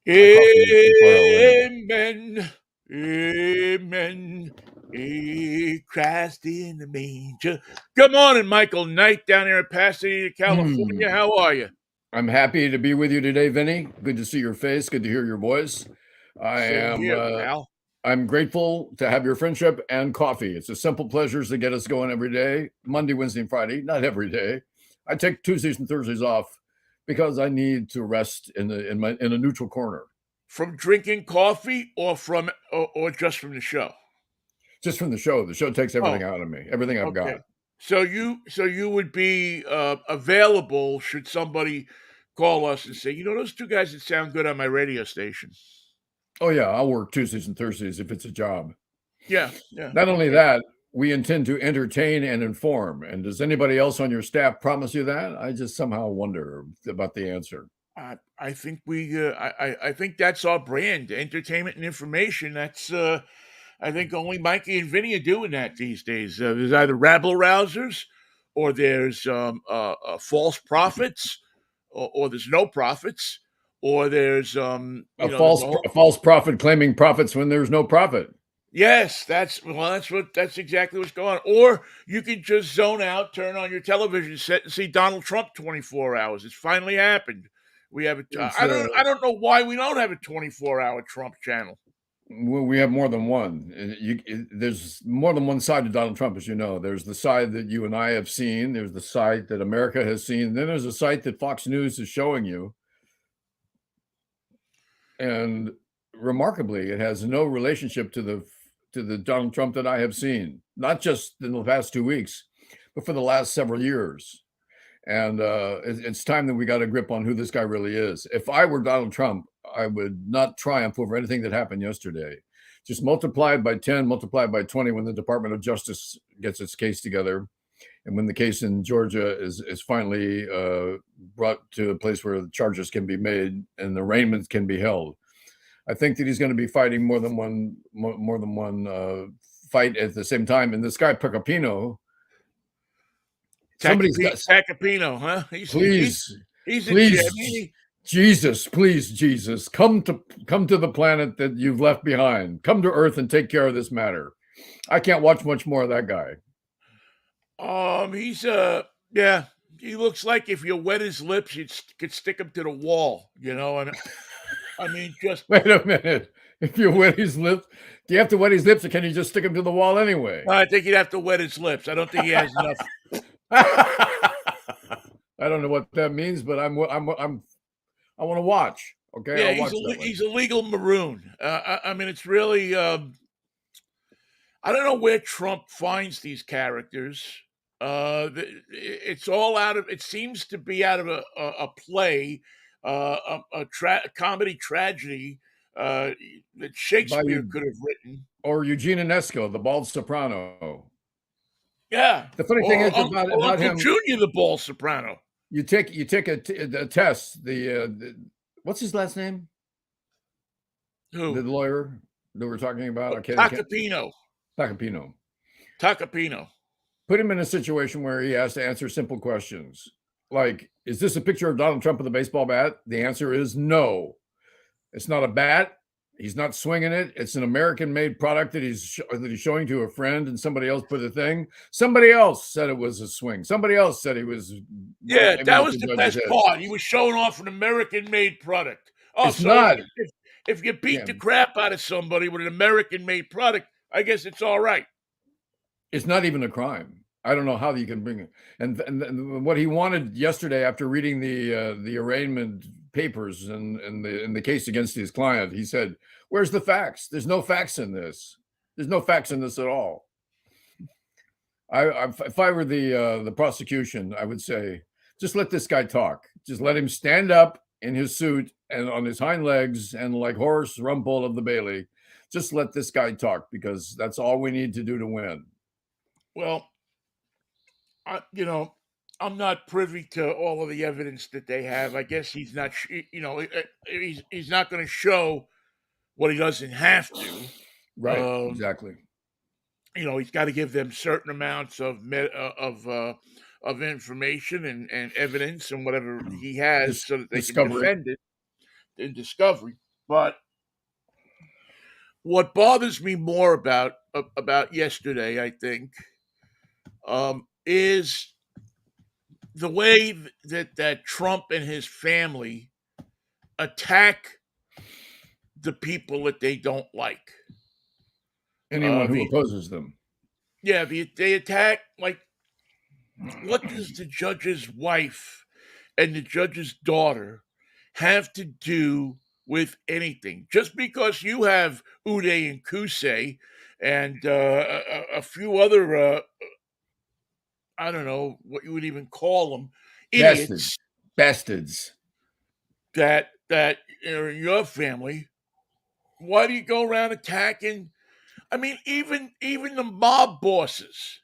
My coffee is too far away. Amen. Amen. Christ in the manger. Good morning, Michael Knight, down here in Pasadena, California. Hmm. How are you? I'm happy to be with you today, Vinnie. Good to see your face. Good to hear your voice. I Same am. here, pal. I'm grateful to have your friendship and coffee. It's the simple pleasures that get us going every day. Monday, Wednesday, and Friday. Not every day. I take Tuesdays and Thursdays off because I need to rest in a neutral corner. From drinking coffee or just from the show? Just from the show. The show takes everything Oh, out of me. Everything I've okay. got. So you would be available should somebody call us and say, those two guys that sound good on my radio station. Oh yeah, I'll work Tuesdays and Thursdays if it's a job. Yeah, yeah. Not only Okay. that, we intend to entertain and inform. And does anybody else on your staff promise you that? I just somehow wonder about the answer. I think I think that's our brand, entertainment and information. That's I think only Mikey and Vinnie are doing that these days. There's either rabble rousers, or there's false prophets, or there's no prophets, or there's there's a whole. A false prophet claiming profits when there's no profit. Yes, that's exactly what's going on. Or you can just zone out, turn on your television set, and see Donald Trump 24 hours. It's finally happened. We have it. It's I don't know why we don't have a 24-hour Trump channel. we have more than one. There's more than one side to Donald Trump, as you know. There's the side that you and I have seen. There's the side that America has seen. Then there's a site that Fox News is showing you. And remarkably, it has no relationship to the Donald Trump that I have seen, not just in the past 2 weeks, but for the last several years. And it's time that we got a grip on who this guy really is. If I were Donald Trump, I would not triumph over anything that happened yesterday. Just multiply it by 10, multiply it by 20 when the Department of Justice gets its case together. And when the case in Georgia is finally brought to a place where the charges can be made and the arraignments can be held, I think that he's going to be fighting more than one fight at the same time. And this guy Picapino, somebody's got. Tacopino, huh? Please, He's a gem. please, Jesus, please, Jesus, come to the planet that you've left behind. Come to Earth and take care of this matter. I can't watch much more of that guy. He's yeah. He looks like if you wet his lips, you could stick him to the wall. And I mean, just Wait a minute. If you wet his lips, do you have to wet his lips, or can you just stick him to the wall anyway? I think he'd have to wet his lips. I don't think he has enough. I don't know what that means, but I want to watch. Okay, Yeah, I'll watch that one. he's a legal maroon. I mean, it's really. I don't know where Trump finds these characters. It's all out of. It seems to be out of a play, a comedy tragedy that Shakespeare could have written. Or Eugene Ionesco, the bald soprano. Yeah, The funny thing is about Uncle him, Junior, the ball soprano. you take a test. What's his last name? Who? The lawyer that we're talking about. Okay, Tacopino. Tacopino. Tacopino. Put him in a situation where he has to answer simple questions like, is this a picture of Donald Trump with a baseball bat? The answer is no. It's not a bat. He's not swinging it. It's an American-made product that he's showing to a friend, and somebody else put a thing. Somebody else said it was a swing. Somebody else said he was. Yeah, that was the best part. He was showing off an American-made product. Oh, it's not. If you beat the crap out of somebody with an American-made product, I guess it's all right. It's not even a crime. I don't know how you can bring it. And what he wanted yesterday, after reading the arraignment papers and the case against his client, he said, "Where's the facts? There's no facts in this. There's no facts in this at all." If I were the prosecution, I would say, just let this guy talk. Just let him stand up in his suit and on his hind legs and like Horace Rumpole of the Bailey. Just let this guy talk, because that's all we need to do to win. Well, I'm not privy to all of the evidence that they have. I guess he's not, he's not going to show what he doesn't have to. Right, exactly. He's got to give them certain amounts of information and evidence and whatever he has, so that they can defend it in discovery. But what bothers me more about yesterday, I think, is the way that Trump and his family attack the people that they don't like. Anyone who The opposes them. Yeah, they attack, like, what does the judge's wife and the judge's daughter have to do with anything? Just because you have Uday and Kusei and a few other, I don't know what you would even call them, Bastards. idiots Bastards. that are in your family, why do you go around attacking? I mean, even the mob bosses,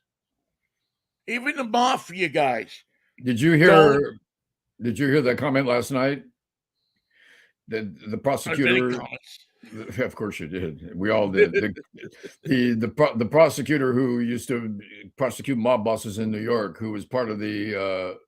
even the mafia guys Did you don't hear that comment last night? The have any prosecutor, comments. of course you did. We all did. The prosecutor who used to prosecute mob bosses in New York, who was part of the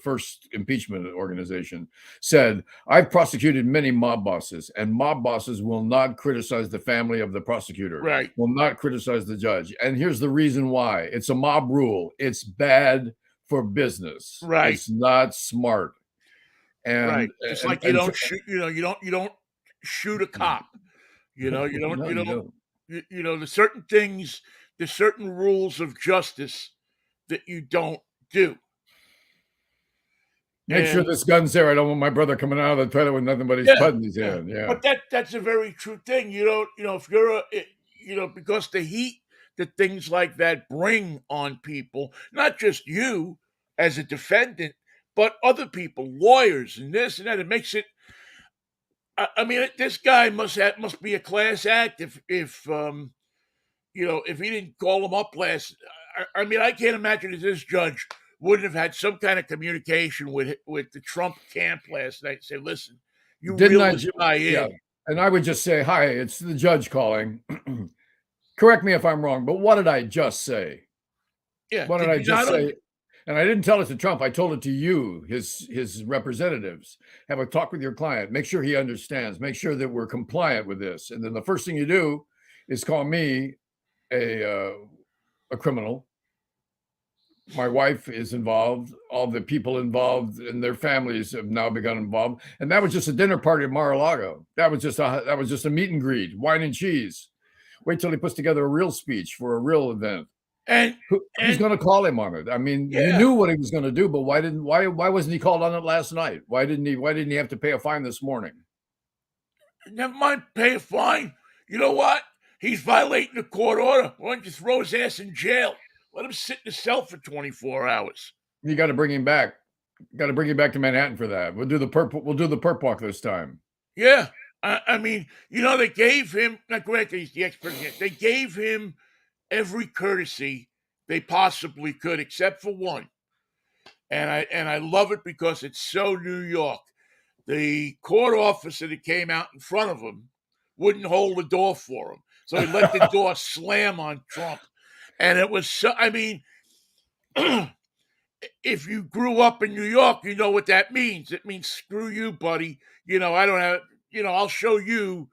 first impeachment organization, said, "I've prosecuted many mob bosses, and mob bosses will not criticize the family of the prosecutor, Right, will not criticize the judge. And here's the reason why. It's a mob rule. It's bad for business. right, It's not smart." right. And Just and like you and don't shoot, you don't shoot a cop. You don't, no, you you don't, don't. there's certain things, there's certain rules of justice that you don't do. Make sure And this gun's there. I don't want my brother coming out of the toilet with nothing but his yeah, pud in his yeah. hand. Yeah. But that's a very true thing. You don't, if you're because the heat that things like that bring on people, not just you as a defendant, but other people, lawyers, and this and that. It makes it. I mean, this guy must be a class act if he didn't call him up last. I mean, I can't imagine that this judge wouldn't have had some kind of communication with the Trump camp last night and say, "Listen, you Didn't reel I? this guy Yeah. in." And I would just say, "Hi, it's the judge calling. Correct me if I'm wrong, but what did I just say? Yeah, What did did I you just not? say?" And I didn't tell it to Trump. I told it to you, his representatives. Have a talk with your client. Make sure he understands. Make sure that we're compliant with this. And then the first thing you do is call me a criminal. My wife is involved. All the people involved and their families have now begun involved. And that was just a dinner party at Mar-a-Lago. That was just a meet and greet, wine and cheese. Wait till he puts together a real speech for a real event. And Who's and going to call him on it? I mean, you yeah, knew what he was going to do, but why wasn't he called on it last night? Why didn't he have to pay a fine this morning? never mind, pay a fine. You know what? He's violating the court order. Why don't you throw his ass in jail? Let him sit in a cell for 24 hours. You got to bring him back. Got to bring him back to Manhattan for that. We'll do the perp walk this time. Yeah. I mean, they gave him, not granted he's the ex-president, they gave him every courtesy they possibly could, except for one. And I love it because it's so New York. The court officer that came out in front of him wouldn't hold the door for him. So he let the door slam on Trump. And it was so, I mean, if you grew up in New York, you know what that means. It means screw you, buddy. I don't have, I'll show you,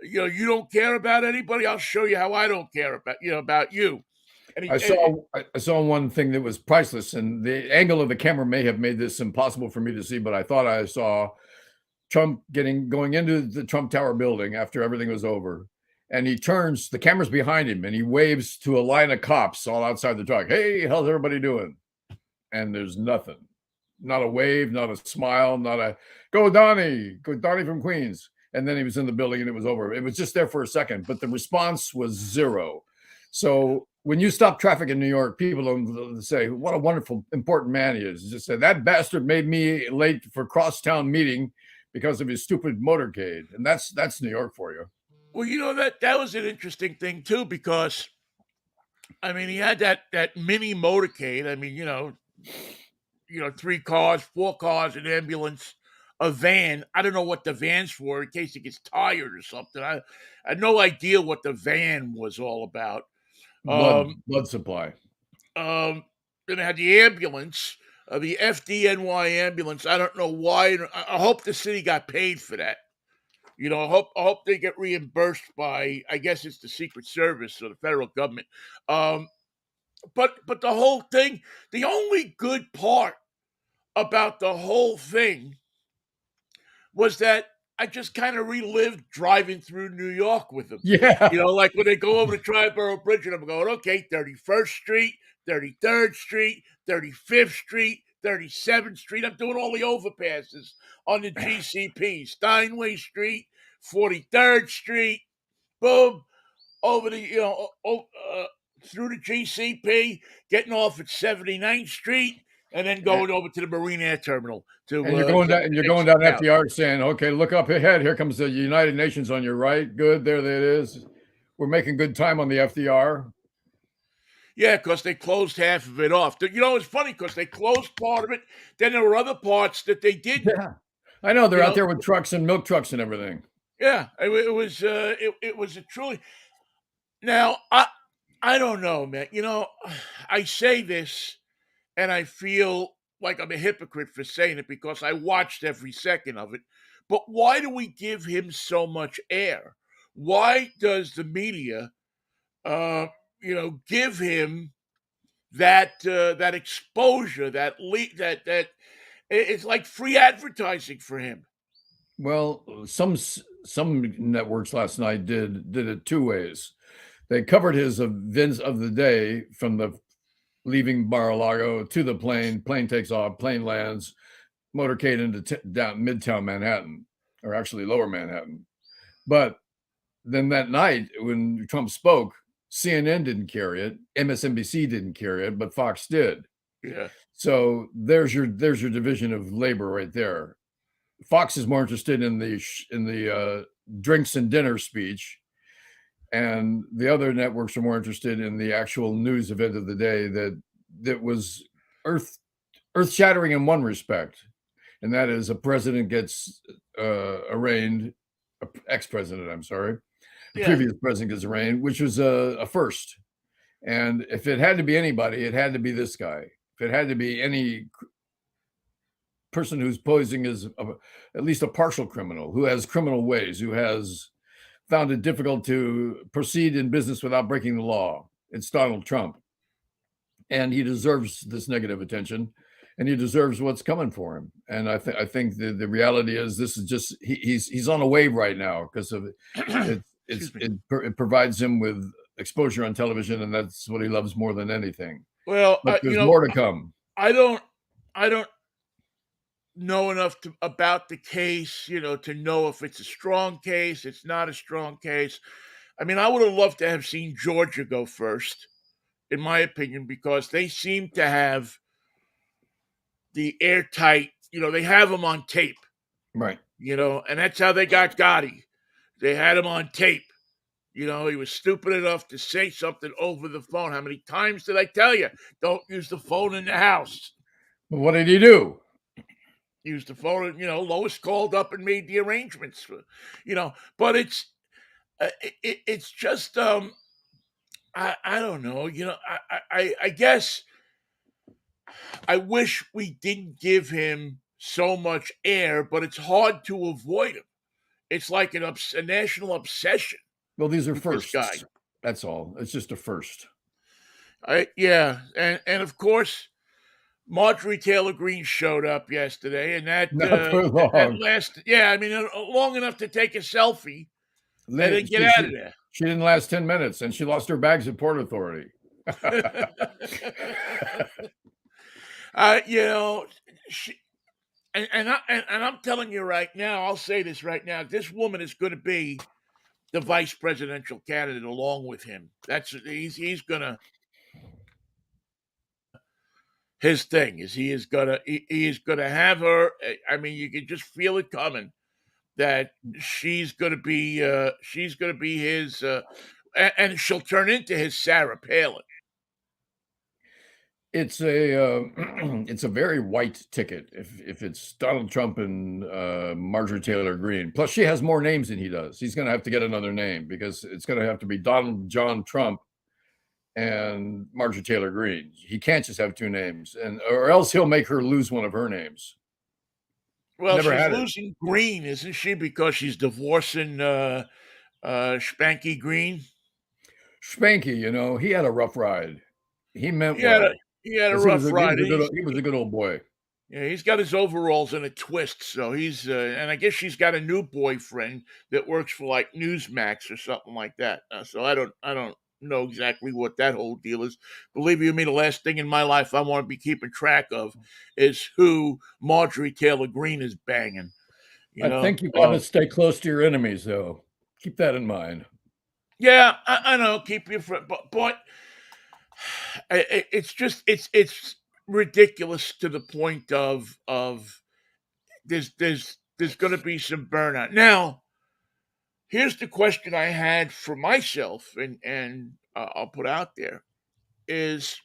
you don't care about anybody. I'll show you how I don't care about you. And I saw one thing that was priceless, and the angle of the camera may have made this impossible for me to see, but I thought I saw Trump going into the Trump Tower building after everything was over, and he turns, the camera's behind him, and he waves to a line of cops all outside the truck. "Hey, how's everybody doing?" And there's nothing. Not a wave, not a smile, not a go Donnie from Queens. And then he was in the building and it was over. It was just there for a second, but the response was zero. So when you stop traffic in New York, people don't say, "What a wonderful, important man he is." Just say, "That bastard made me late for crosstown meeting because of his stupid motorcade." And that's New York for you. well, that was an interesting thing too, because I mean he had that mini motorcade. I mean, 3 cars, 4 cars, an ambulance, a van. I don't know what the van's for in case it gets tired or something. I had no idea what the van was all about. Um, Blood supply. then I had the ambulance, the FDNY ambulance. I don't know why. I hope the city got paid for that. I hope they get reimbursed by, I guess it's the Secret Service or the federal government. Um, but the whole thing, the only good part about the whole thing was that I just kind of relived driving through New York with them. Yeah. Like when they go over the Triborough Bridge, and I'm going, okay, 31st Street, 33rd Street, 35th Street, 37th Street. I'm doing all the overpasses on the GCP. Steinway Street, 43rd Street, boom, over through the GCP, getting off at 79th Street, and then going over to the Marine Air Terminal to And you're going down, and you're take going some down out. FDR saying, okay, look up ahead. Here comes the United Nations on your right. Good. There it is. We're making good time on the FDR. Yeah, because they closed half of it off. It's funny because they closed part of it. Then there were other parts that they didn't. Yeah. I know. They're You out know, there with trucks and milk trucks and everything. yeah, it was a truly. Now I don't know, man. I say this and I feel like I'm a hypocrite for saying it because I watched every second of it. But why do we give him so much air? Why does the media, give him that exposure, that it's like free advertising for him? Well, some networks last night did it two ways. They covered his events of the day from the leaving Mar-a-Lago to the plane. Plane takes off, plane lands, motorcade into down Midtown Manhattan, or actually Lower Manhattan. But then that night when Trump spoke, CNN didn't carry it, MSNBC didn't carry it, but Fox did. Yeah. So there's your division of labor right there. Fox is more interested in the drinks and dinner speech, and the other networks are more interested in the actual news event of the day that was earth shattering in one respect, and that is a president gets arraigned, ex-president, I'm sorry, the Yeah. previous president gets arraigned, which was a first. And if it had to be anybody, it had to be this guy. If it had to be any person who's posing as at least a partial criminal, who has criminal ways, who has found it difficult to proceed in business without breaking the law, it's Donald Trump. And he deserves this negative attention, and he deserves what's coming for him. And I think the reality is this is just he's on a wave right now because of it. It provides him with exposure on television, and that's what he loves more than anything. Well, But there's more to come. I don't know enough about the case, to know if it's a strong case, it's not a strong case. I mean, I would have loved to have seen Georgia go first, in my opinion, because they seem to have the airtight, they have him on tape. Right. And that's how they got Gotti. They had him on tape. He was stupid enough to say something over the phone. How many times did I tell you? Don't use the phone in the house. But what did he do? Use the phone. Lois called up and made the arrangements for, but it's just, I don't know. I guess I wish we didn't give him so much air, but it's hard to avoid him. It's like a national obsession. Well, these are with firsts. this guy. That's all. It's just a first. Yeah, and of course, Marjorie Taylor Greene showed up yesterday, and that Not for long. that lasted. Yeah, I mean, long enough to take a selfie and then get out of there. She didn't last 10 minutes, and she lost her bags at Port Authority. She, and I'm telling you right now, I'll say this right now: this woman is going to be the vice presidential candidate along with him. He's gonna. His thing is he is gonna have her. I mean, you can just feel it coming that she's gonna be his, and she'll turn into his Sarah Palin. It's a it's a very white ticket if it's Donald Trump and Marjorie Taylor Greene. Plus, she has more names than he does. He's going to have to get another name because it's going to have to be Donald John Trump and Marjorie Taylor Greene. He can't just have two names, or else he'll make her lose one of her names. Well, Never she's had it. losing Green, isn't she? Because she's divorcing Spanky Green. Spanky, he had a rough ride. He meant He had a well he had a because rough ride. he was a good old boy. Yeah, he's got his overalls in a twist, so he's and I guess she's got a new boyfriend that works for like Newsmax or something like that. So I don't know exactly what that whole deal is. Believe you me, the last thing in my life I want to be keeping track of is who Marjorie Taylor Greene is banging. You I know, think you got to stay close to your enemies, though. Keep that in mind. yeah, I know, keep your friend, but it's just it's ridiculous to the point of there's going to be some burnout. Now, here's the question I had for myself, and I'll put out there is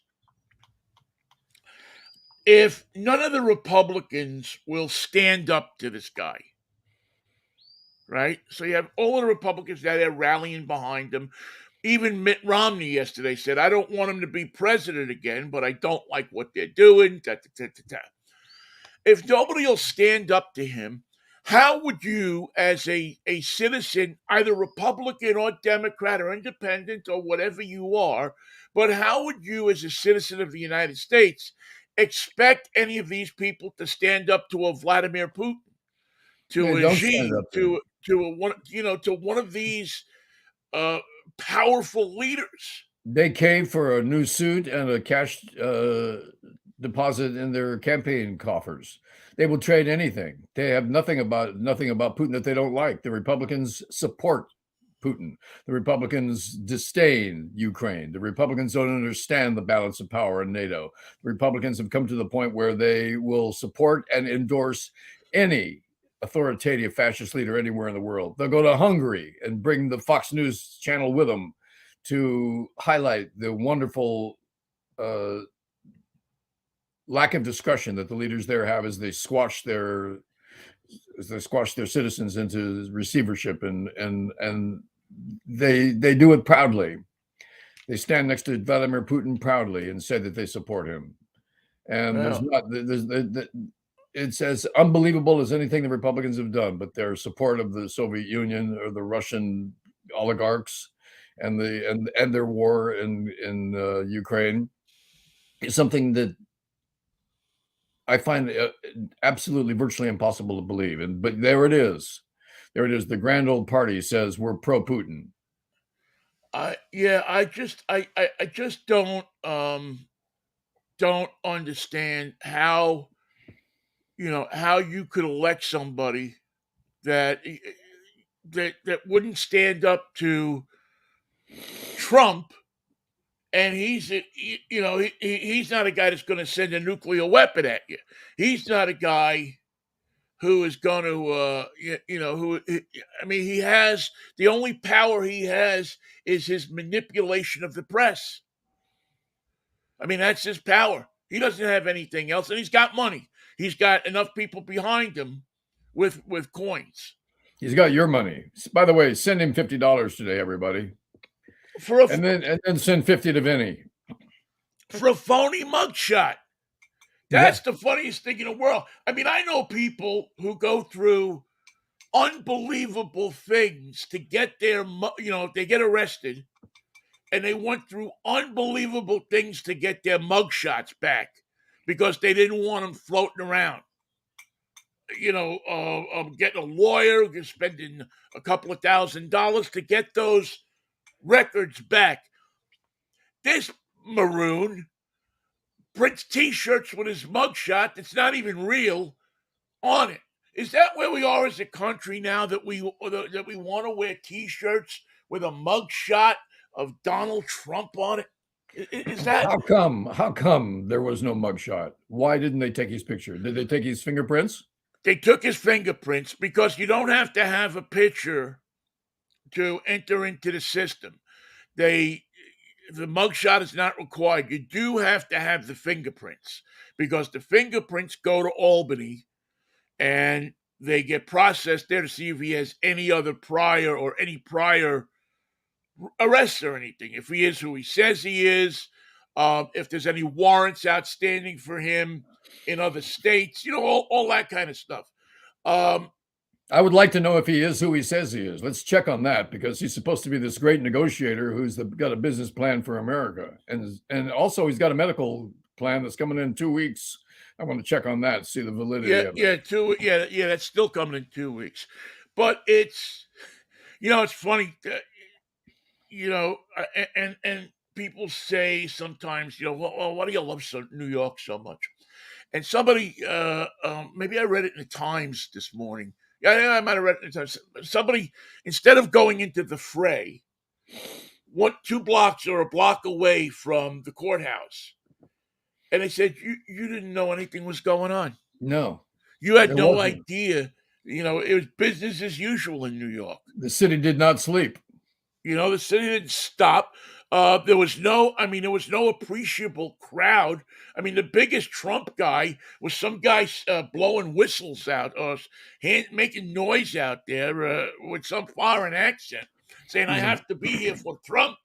if none of the Republicans will stand up to this guy, right? So you have all the Republicans that are rallying behind him. Even Mitt Romney yesterday said, "I don't want him to be president again, but I don't like what they're doing." Da, da, da, da, da. If nobody will stand up to him, how would you, as a citizen, either Republican or Democrat or independent or whatever you are, but how would you, as a citizen of the United States, expect any of these people to stand up to a Vladimir Putin, to They a don't stand Xi, up to him. to one of these uh, powerful leaders? They came for a new suit and a cash deposit in their campaign coffers. They will trade anything. They have nothing about Putin that they don't like. The Republicans support Putin. The Republicans disdain Ukraine. The Republicans don't understand the balance of power in NATO. The Republicans have come to the point where they will support and endorse any authoritative fascist leader anywhere in the world. They'll go to Hungary and bring the Fox News channel with them to highlight the wonderful lack of discussion that the leaders there have as they squash their citizens into receivership, and they do it proudly. They stand next to Vladimir Putin proudly and say that they support him. And Well, it's as unbelievable as anything the Republicans have done, but their support of the Soviet Union or the Russian oligarchs and their war in Ukraine is something that I find absolutely virtually impossible to believe. But there it is. There it is. The grand old party says we're pro Putin. I just don't understand how how you could elect somebody that that wouldn't stand up to Trump, and he's not a guy that's going to send a nuclear weapon at you. He's not a guy who is going to I mean, he has the only power he has is his manipulation of the press. I mean, that's his power. He doesn't have anything else, and he's got money. He's got enough people behind him with coins He's got your money. By the way, send him $50 today, everybody, for a and then send 50 to Vinnie. for a phony mugshot. That's the funniest thing in the world. I mean, I know people who go through unbelievable things to get they get arrested, and they went through unbelievable things to get their mugshots back because they didn't want them floating around. Getting a lawyer, spending a couple of $1,000s to get those records back. This maroon prints T-shirts with his mugshot that's not even real on it. Is that where we are as a country now, that we want to wear T-shirts with a mugshot of Donald Trump on it? Is that How come there was no mugshot? Why didn't they take his picture? Did they take his fingerprints? they took his fingerprints? Because you don't have to have a picture to enter into the system. The mugshot is not required. You do have to have the fingerprints because the fingerprints go to Albany and they get processed there to see if he has any prior arrests or anything. If he is who he says he is, if there's any warrants outstanding for him in other states, all that kind of stuff. Um, I would like to know if he is who he says he is. Let's check on that because he's supposed to be this great negotiator who's got a business plan for America, and also he's got a medical plan that's coming in 2 weeks. I want to check on that, see the validity yeah, of it. yeah, yeah, that's still coming in 2 weeks. But it's, it's funny. And people say sometimes, well, why do you love New York so much? And somebody, maybe I read it in the Times this morning. Yeah, I might have read it in the Times. Somebody, instead of going into the fray, went 2 blocks or a block away from the courthouse, and they said you didn't know anything was going on. No, You had there no wasn't. idea. It was business as usual in New York. The city did not sleep. The city didn't stop. There was no appreciable crowd. I mean, the biggest Trump guy was some guy blowing whistles out or making noise out there with some foreign accent, saying, "I He's a, have to be here for Trump."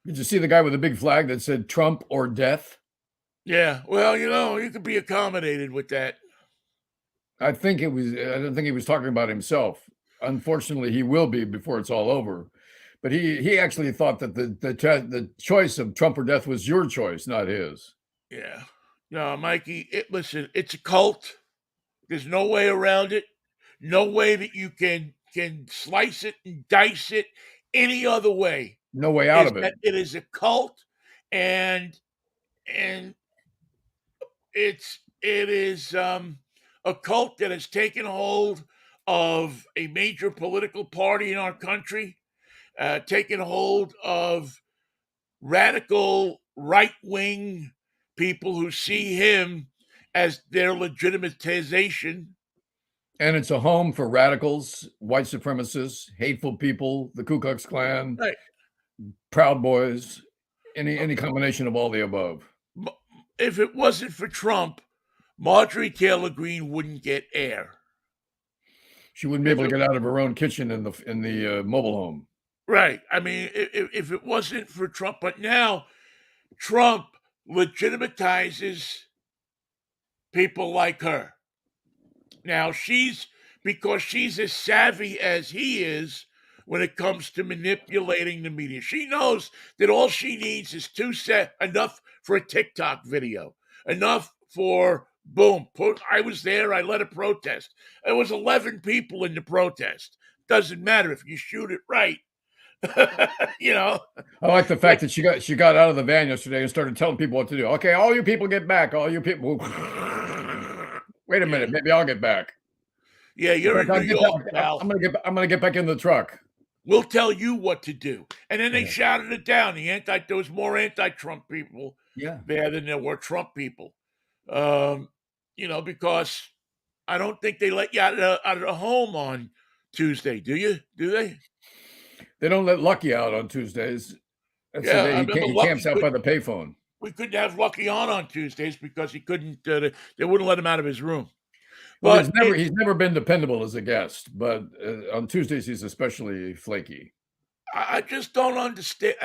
did you see the guy with the big flag that said Trump or death? Yeah, well, you could be accommodated with that. I don't think he was talking about himself. Unfortunately, he will be before it's all over. But he actually thought that the choice of Trump or death was your choice, not his. Yeah, no, Mikey. Listen, it's a cult. There's no way around it. No way that you can slice it and dice it any other way. No way out Is of it. that it is a cult, and and it is a cult that has taken hold of a major political party in our country, taken hold of radical right wing people who see him as their legitimatization. And it's a home for radicals, white supremacists, hateful people, the Ku Klux Klan, Right. Proud Boys, any combination of all the above. If it wasn't for Trump, Marjorie Taylor Greene wouldn't get air. She wouldn't be If able to it, get out of her own kitchen in the mobile home. right. I mean, if it wasn't for Trump, but now Trump legitimizes people like her. Now because she's as savvy as he is when it comes to manipulating the media. She knows that all she needs is enough for a TikTok video, enough for boom. I was there. I led a protest. There was 11 people in the protest. Doesn't matter if you shoot it right. you know, I like the like fact that she got out of the van yesterday and started telling people what to do. Okay, all you people get back. All you people. Wait a minute, yeah, maybe I'll get back. yeah. She's You're like, in New I'll get York, back. pal. I'm gonna get back in the truck. We'll tell you what to do. And then they Yeah. shouted it down. There was more anti-Trump people Yeah. there than there were Trump people. Um, because I don't think they let you out of the home on Tuesday, do you? Do they? They don't let Lucky out on Tuesdays. That's the Yeah, day I remember he Lucky camps out by couldn't. the payphone. We couldn't have Lucky on Tuesdays because he couldn't. They wouldn't let him out of his room. Well, But he's never been dependable as a guest, but on Tuesdays he's especially flaky. I just don't understand.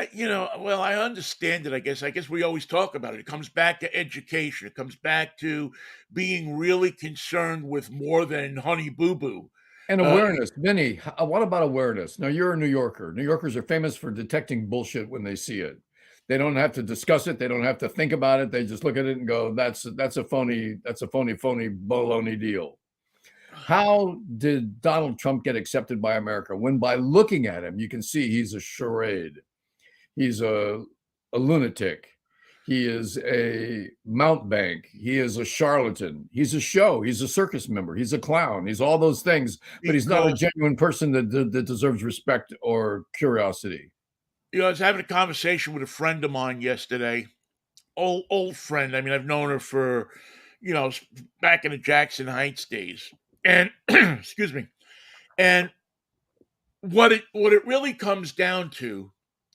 Well, I understand it. I guess we always talk about it. It comes back to education. It comes back to being really concerned with more than Honey Boo Boo. And Uh, awareness, Vinnie. What about awareness? Now you're a New Yorker. New Yorkers are famous for detecting bullshit when they see it. They don't have to discuss it. They don't have to think about it. They just look at it and go, "That's a phony. That's a phony baloney deal." How did Donald Trump get accepted by America? When by looking at him, you can see he's a charade. He's a lunatic. He is a mountebank. He is a charlatan. He's a show. He's a circus member. He's a clown. He's all those things, but he's not a because genuine person that deserves respect or curiosity. I was having a conversation with a friend of mine yesterday, old friend. I mean, I've known her for, back in the Jackson Heights days, and excuse me. And what it really comes down to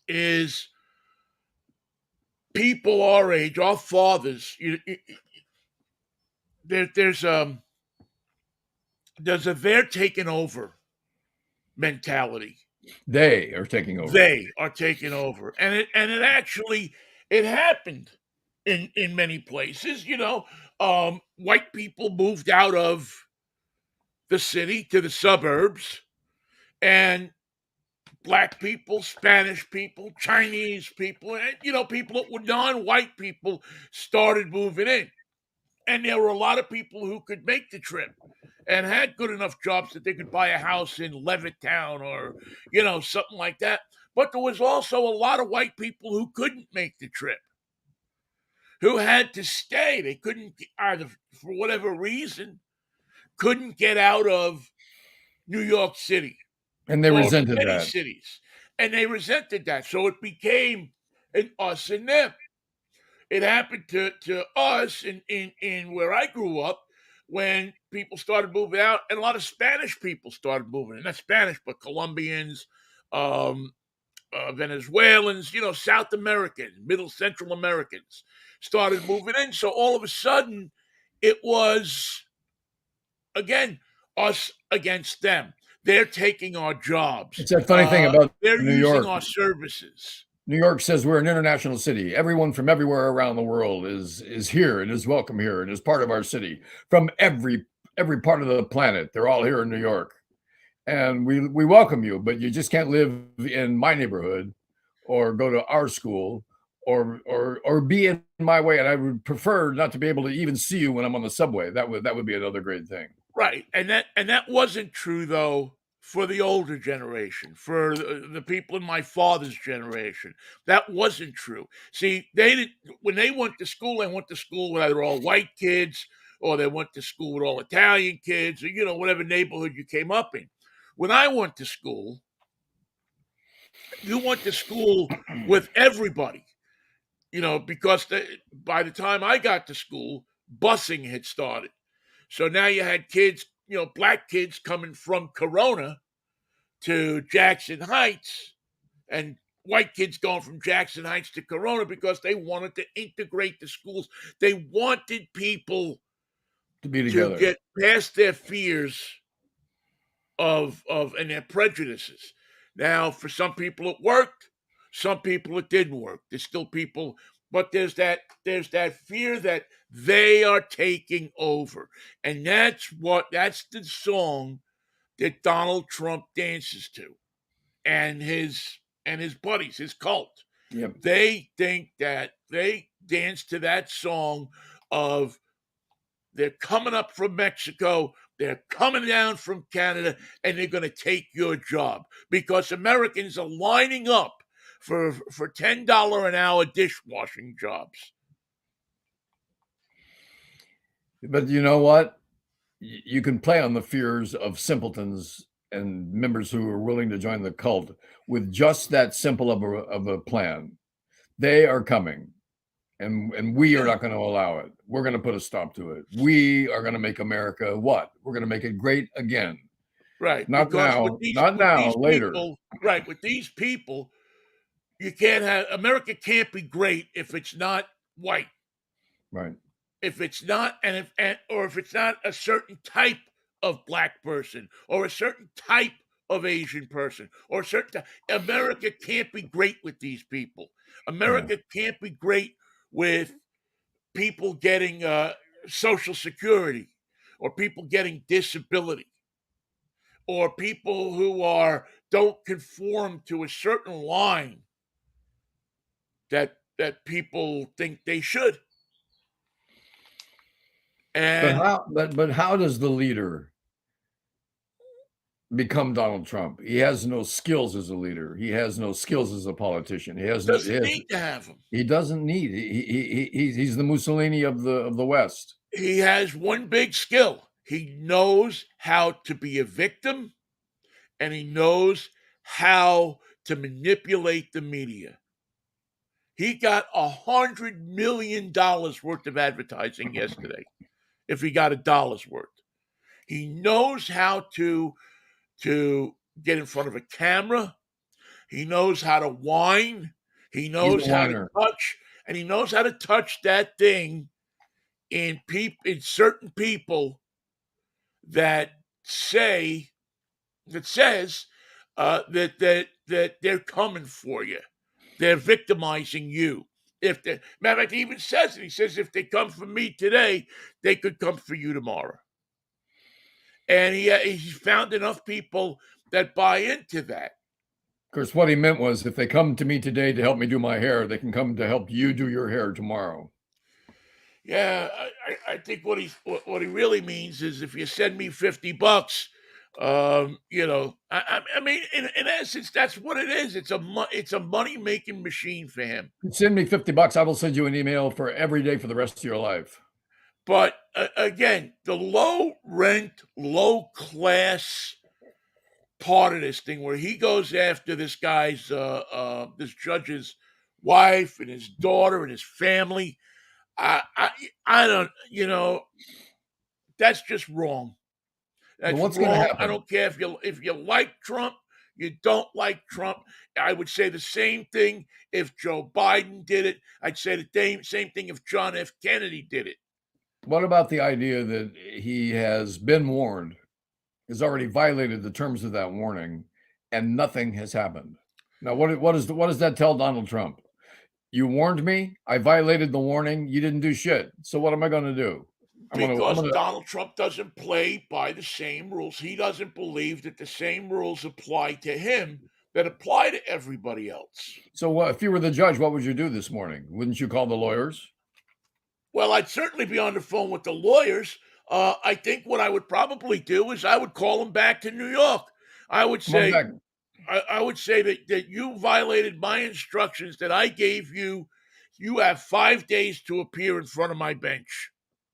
is people our age, our fathers. There, there's a they're taking over mentality. They are taking over. They are taking over, and it actually it happened in many places. White people moved out of the city to the suburbs, and black people, Spanish people, Chinese people, and people that were non-white people started moving in. And there were a lot of people who could make the trip and had good enough jobs that they could buy a house in Levittown or, something like that. But there was also a lot of white people who couldn't make the trip, who had to stay. They couldn't, either for whatever reason, couldn't get out of New York City And they or resented many that. cities. And they resented that. So it became an us and them. It happened to us in where I grew up when people started moving out, and a lot of Spanish people started moving in. Not Spanish, but Colombians, um, Venezuelans, South Americans, Middle Central Americans started moving in. So all of a sudden, it was, again, us against them. They're taking our jobs. It's that funny thing about They're New using York. our services. New York says we're an international city. Everyone from everywhere around the world is here and is welcome here and is part of our city from every part of the planet. They're all here in New York, and we welcome you. But you just can't live in my neighborhood, or go to our school, or be in my way. And I would prefer not to be able to even see you when I'm on the subway. That would be another great thing. Right. And that wasn't true though for the older generation, for the people in my father's generation. That wasn't true. See, they didn't when they went to school, they went to school with either all white kids or they went to school with all Italian kids or whatever neighborhood you came up in. When I went to school, you went to school with everybody, because by the time I got to school, busing had started. So now you had kids, black kids coming from Corona to Jackson Heights, and white kids going from Jackson Heights to Corona because they wanted to integrate the schools. They wanted people To be to together. get past their fears of and their prejudices. Now, for some people it worked, some people it didn't work. There's still people, but there's that fear that they are taking over. And that's the song that Donald Trump dances to, and his buddies, his cult. Yep. They think that they dance to that song of they're coming up from Mexico, they're coming down from Canada, and they're going to take your job because Americans are lining up for $10 an hour dishwashing jobs. But you know what? You can play on the fears of simpletons and members who are willing to join the cult with just that simple of a plan. They are coming, and we are not going to allow it. We're going to put a stop to it. We are going to make America what? We're going to make it great again. Right. Not Because now, not now, later. Right. With these people, you can't have America can't be great if it's not white. Right. If it's not or if it's not a certain type of black person or a certain type of Asian person or America can't be great with these people. America can't be great with people getting Social Security or people getting disability or people who don't conform to a certain line that people think they should. And But how does the leader become Donald Trump? He has no skills as a leader. He has no skills as a politician. He doesn't need to have them. He doesn't need. He's the Mussolini of the West. He has one big skill. He knows how to be a victim, and he knows how to manipulate the media. He got $100 million worth of advertising yesterday. If he got $1 worth, he knows how to get in front of a camera. He knows how to whine. He knows how to touch, and he knows how to touch that thing in certain people that says that they're coming for you. They're victimizing you. Matter of fact, he even says it. He says if they come for me today, they could come for you tomorrow. and he's found enough people that buy into that. Of course, what he meant was if they come to me today to help me do my hair, they can come to help you do your hair tomorrow. Yeah, I think what he really means is if you send me $50, I mean, in essence, that's what it is. It's a money making machine for him. Send me $50. I will send you an email for every day for the rest of your life. But again, the low rent, low class part of this thing, where he goes after this this judge's wife and his daughter and his family. I don't, that's just wrong. But That's what's going to wrong. I happen? don't care if you like Trump, you don't like Trump. I would say the same thing if Joe Biden did it. I'd say the same thing if John F. Kennedy did it. What about the idea that he has been warned, has already violated the terms of that warning, and nothing has happened? Now, what does that tell Donald Trump? You warned me. I violated the warning. You didn't do shit. So what am I going to do? I'm Because gonna. Donald Trump doesn't play by the same rules. He doesn't believe that the same rules apply to him that apply to everybody else. So what, if you were the judge, what would you do this morning? Wouldn't you call the lawyers? Well, I'd certainly be on the phone with the lawyers. I think what I would probably do is I would call him back to New York. I would Come on say, back. I would say that you violated my instructions that I gave you. You have 5 days to appear in front of my bench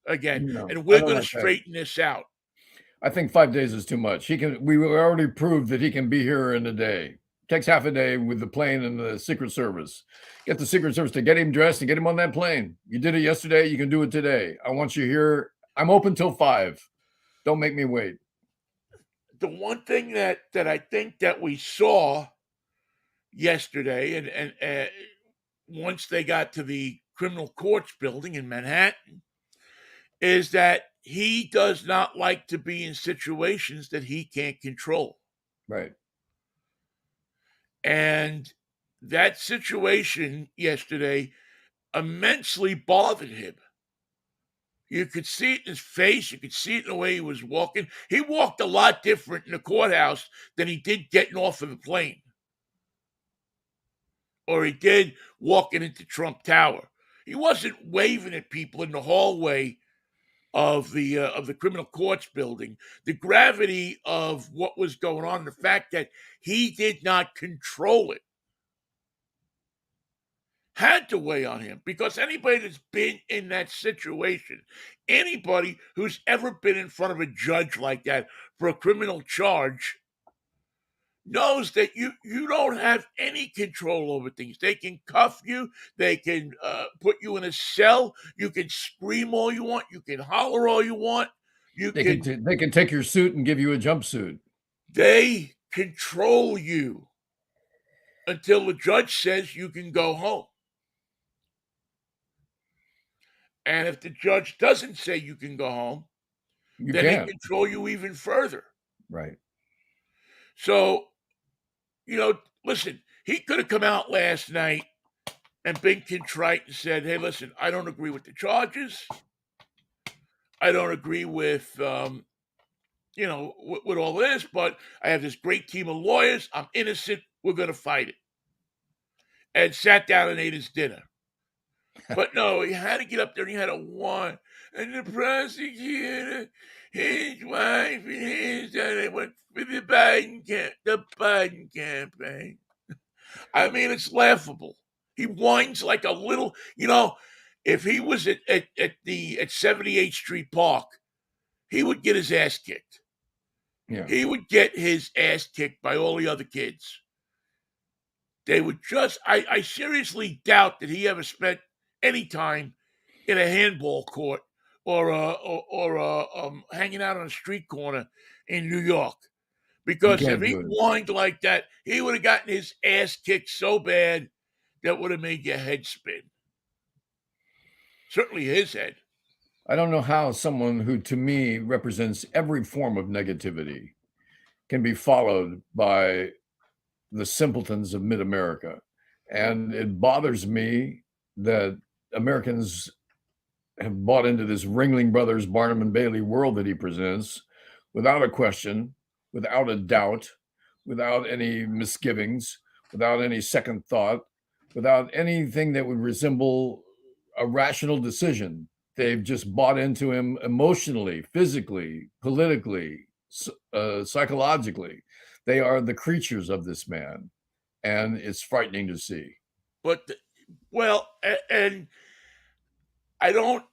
again, No, and I we're don't going to like that. straighten this out. I think 5 days is too much. We already proved that he can be here in a day. Takes half a day with the plane and the Secret Service. Get the Secret Service to get him dressed and get him on that plane. You did it yesterday. You can do it today. I want you here. I'm open till 5. Don't make me wait. The one thing that I think that we saw yesterday, and once they got to the criminal courts building in Manhattan, is that he does not like to be in situations that he can't control. Right. And that situation yesterday immensely bothered him. You could see it in his face. You could see it in the way he was walking. He walked a lot different in the courthouse than he did getting off of the plane, or he did walking into Trump Tower. He wasn't waving at people in the hallway of the criminal courts building. The gravity of what was going on, the fact that he did not control it, had to weigh on him, because anybody that's been in that situation, anybody who's ever been in front of a judge like that for a criminal charge, knows that you don't have any control over things. They can cuff you, they can put you in a cell, you can scream all you want, you can holler all you want, They can take your suit and give you a jumpsuit. They control you until the judge says you can go home. And if the judge doesn't say you can go home, then they control you even further. Right. So, listen, he could have come out last night and been contrite and said, hey, listen, I don't agree with the charges. I don't agree with, with all this, but I have this great team of lawyers. I'm innocent. We're going to fight it. And sat down and ate his dinner. But no, he had to get up there and he had to warn. And the prosecutor, his wife, and his they went for the Biden campaign. I mean, it's laughable. He whines like a little, if he was at 78th Street Park, he would get his ass kicked. Yeah. He would get his ass kicked by all the other kids. They would I seriously doubt that he ever spent any time in a handball court or hanging out on a street corner in New York. Because if he whined like that, he would have gotten his ass kicked so bad that would have made your head spin. Certainly his head. I don't know how someone who, to me, represents every form of negativity can be followed by the simpletons of mid-America. And it bothers me that Americans have bought into this Ringling Brothers, Barnum and Bailey world that he presents, without a question, without a doubt, without any misgivings, without any second thought, without anything that would resemble a rational decision. They've just bought into him emotionally, physically, politically, psychologically. They are the creatures of this man, and it's frightening to see. But well, and I don't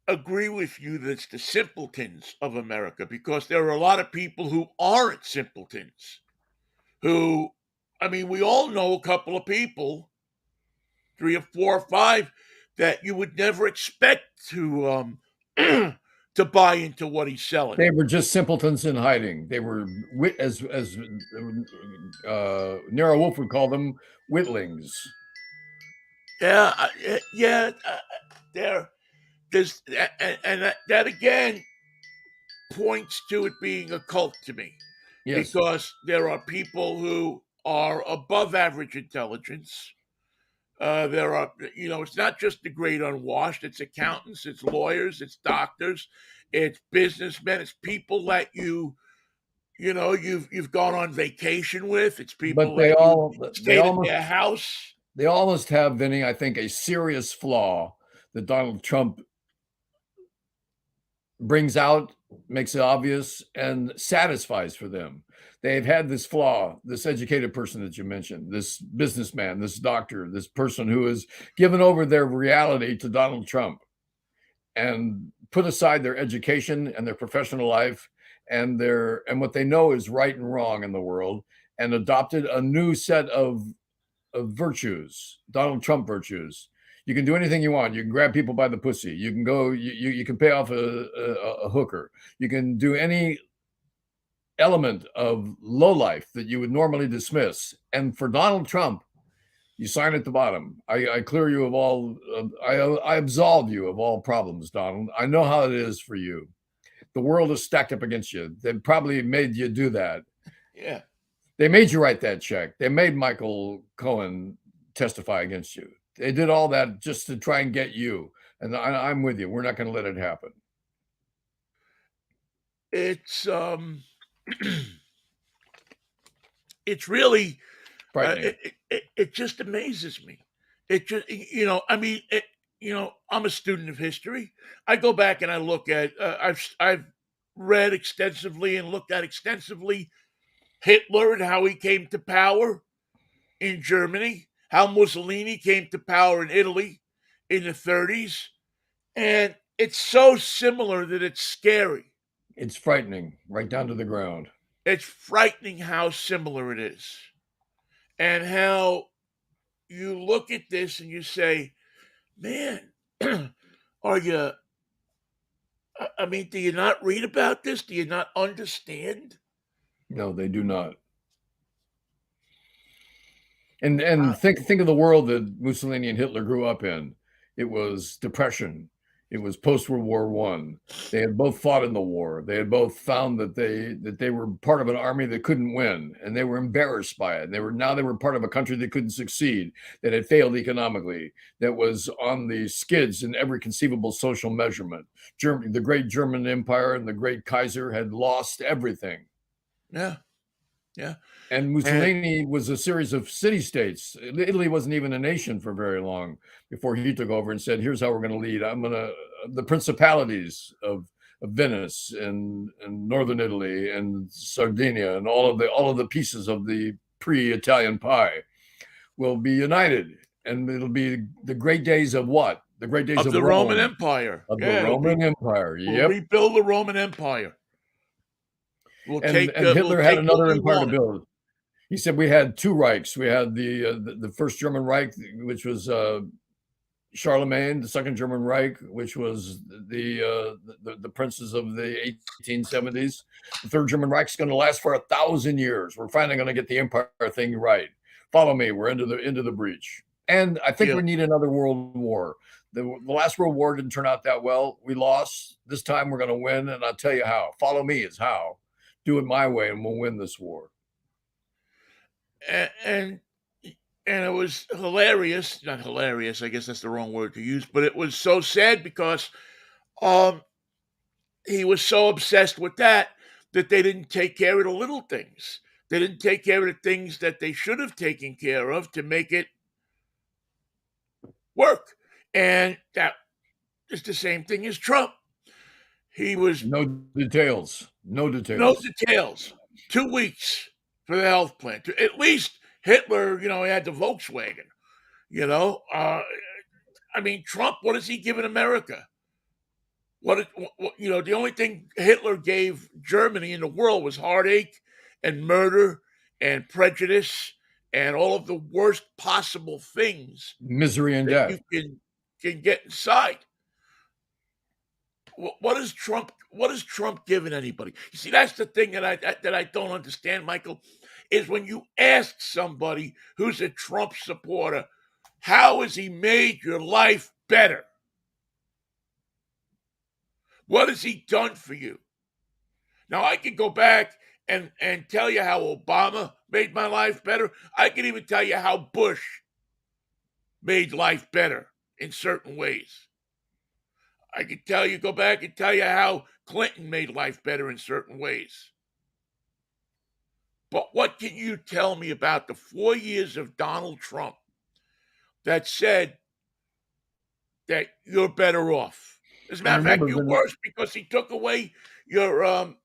agree with you that it's the simpletons of America, because there are a lot of people who aren't simpletons. Who, I mean, we all know a couple of people, three or four or five, that you would never expect to to buy into what he's selling. They were just simpletons in hiding. They were, as Nero Wolfe would call them, witlings. Yeah, yeah. There's and that again points to it being a cult to me, Yes, because there are people who are above average intelligence. There are, it's not just the great unwashed. It's accountants, it's lawyers, it's doctors, it's businessmen, it's people that you've gone on vacation with. It's but people that you stayed at almost their house. they almost have, Vinny, I think, a serious flaw that Donald Trump brings out, makes it obvious, and satisfies for them. They've had this flaw, this educated person that you mentioned, this businessman, this doctor, this person who has given over their reality to Donald Trump and put aside their education and their professional life and what they know is right and wrong in the world, and adopted a new set of virtues, Donald Trump virtues. You can do anything you want. You can grab people by the pussy. You can go. You can pay off a hooker. You can do any element of low life that you would normally dismiss. And for Donald Trump, you sign at the bottom. I clear you of all. I absolve you of all problems, Donald. I know how it is for you. The world is stacked up against you. They probably made you do that. Yeah. They made you write that check. They made Michael Cohen testify against you. They did all that just to try and get you. And I'm with you. We're not going to let it happen. It's it's really Frightening. it just amazes me. It just, I mean, I'm a student of history. I go back and I look at I've read extensively and looked at extensively Hitler and how he came to power in Germany, how Mussolini came to power in Italy in the 30s, and it's so similar that it's scary. It's frightening, right down to the ground. It's frightening how similar it is, and how you look at this and you say, man, are you, I mean, do you not read about this? Do you not understand? No, they do not. And think of the world that Mussolini and Hitler grew up in. It was depression. It was post World War One. They had both fought in the war. They had both found that they were part of an army that couldn't win, and they were embarrassed by it. They were part of a country that couldn't succeed, that had failed economically, that was on the skids in every conceivable social measurement. Germany, the great German Empire and the great Kaiser had lost everything. Yeah. Yeah. And And Mussolini was a series of city-states. Italy wasn't even a nation for very long before he took over and said, here's how we're going to lead. The principalities of Venice and northern Italy and Sardinia and all of the pieces of the pre-Italian pie will be united. And it'll be the great days of what? The great days of of the Roman Rome, Empire. of the Yeah, Roman Empire. we'll Yep. rebuild the Roman Empire. And Hitler had We'll another take what we empire to want. build. He said we had two Reichs. We had the first German Reich, which was Charlemagne, the second German Reich, which was the princes of the 1870s. The third German Reich is going to last for 1,000 years. We're finally going to get the empire thing right. Follow me. We're into the breach. And I think Yeah. we need another world war. The last World War didn't turn out that well. We lost. This time we're going to win, and I'll tell you how. Follow me is how. Do it my way, and we'll win this war. And it was hilarious. Not hilarious, I guess that's the wrong word to use, but it was so sad because he was so obsessed with that that they didn't take care of the little things. They didn't take care of the things that they should have taken care of to make it work. And that is the same thing as Trump. He was No details. No no details. details. 2 weeks for the health plan. At least Hitler, he had the Volkswagen. I mean, Trump, what has he given America? The only thing Hitler gave Germany in the world was heartache and murder and prejudice and all of the worst possible things Misery and that death. you can get inside. What is Trump? What has Trump given anybody? You see, that's the thing that I don't understand, Michael, is when you ask somebody who's a Trump supporter, how has he made your life better? What has he done for you? Now, I can go back and tell you how Obama made my life better. I can even tell you how Bush made life better in certain ways. I can go back and tell you how Clinton made life better in certain ways. But what can you tell me about the 4 years of Donald Trump that said that you're better off? As a matter of fact, you're worse because he took away your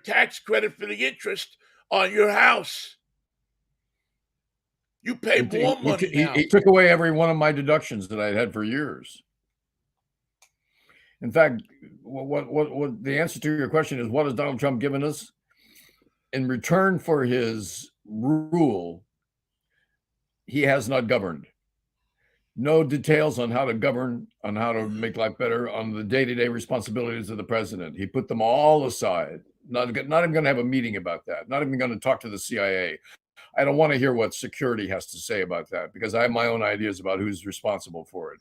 tax credit for the interest on your house. You pay more money now. He took away every one of my deductions that I had for years. In fact, what the answer to your question is, what has Donald Trump given us? In return for his rule, he has not governed. No details on how to govern, on how to make life better, on the day-to-day responsibilities of the president. He put them all aside. Not even going to have a meeting about that. Not even going to talk to the CIA. I don't want to hear what security has to say about that because I have my own ideas about who's responsible for it.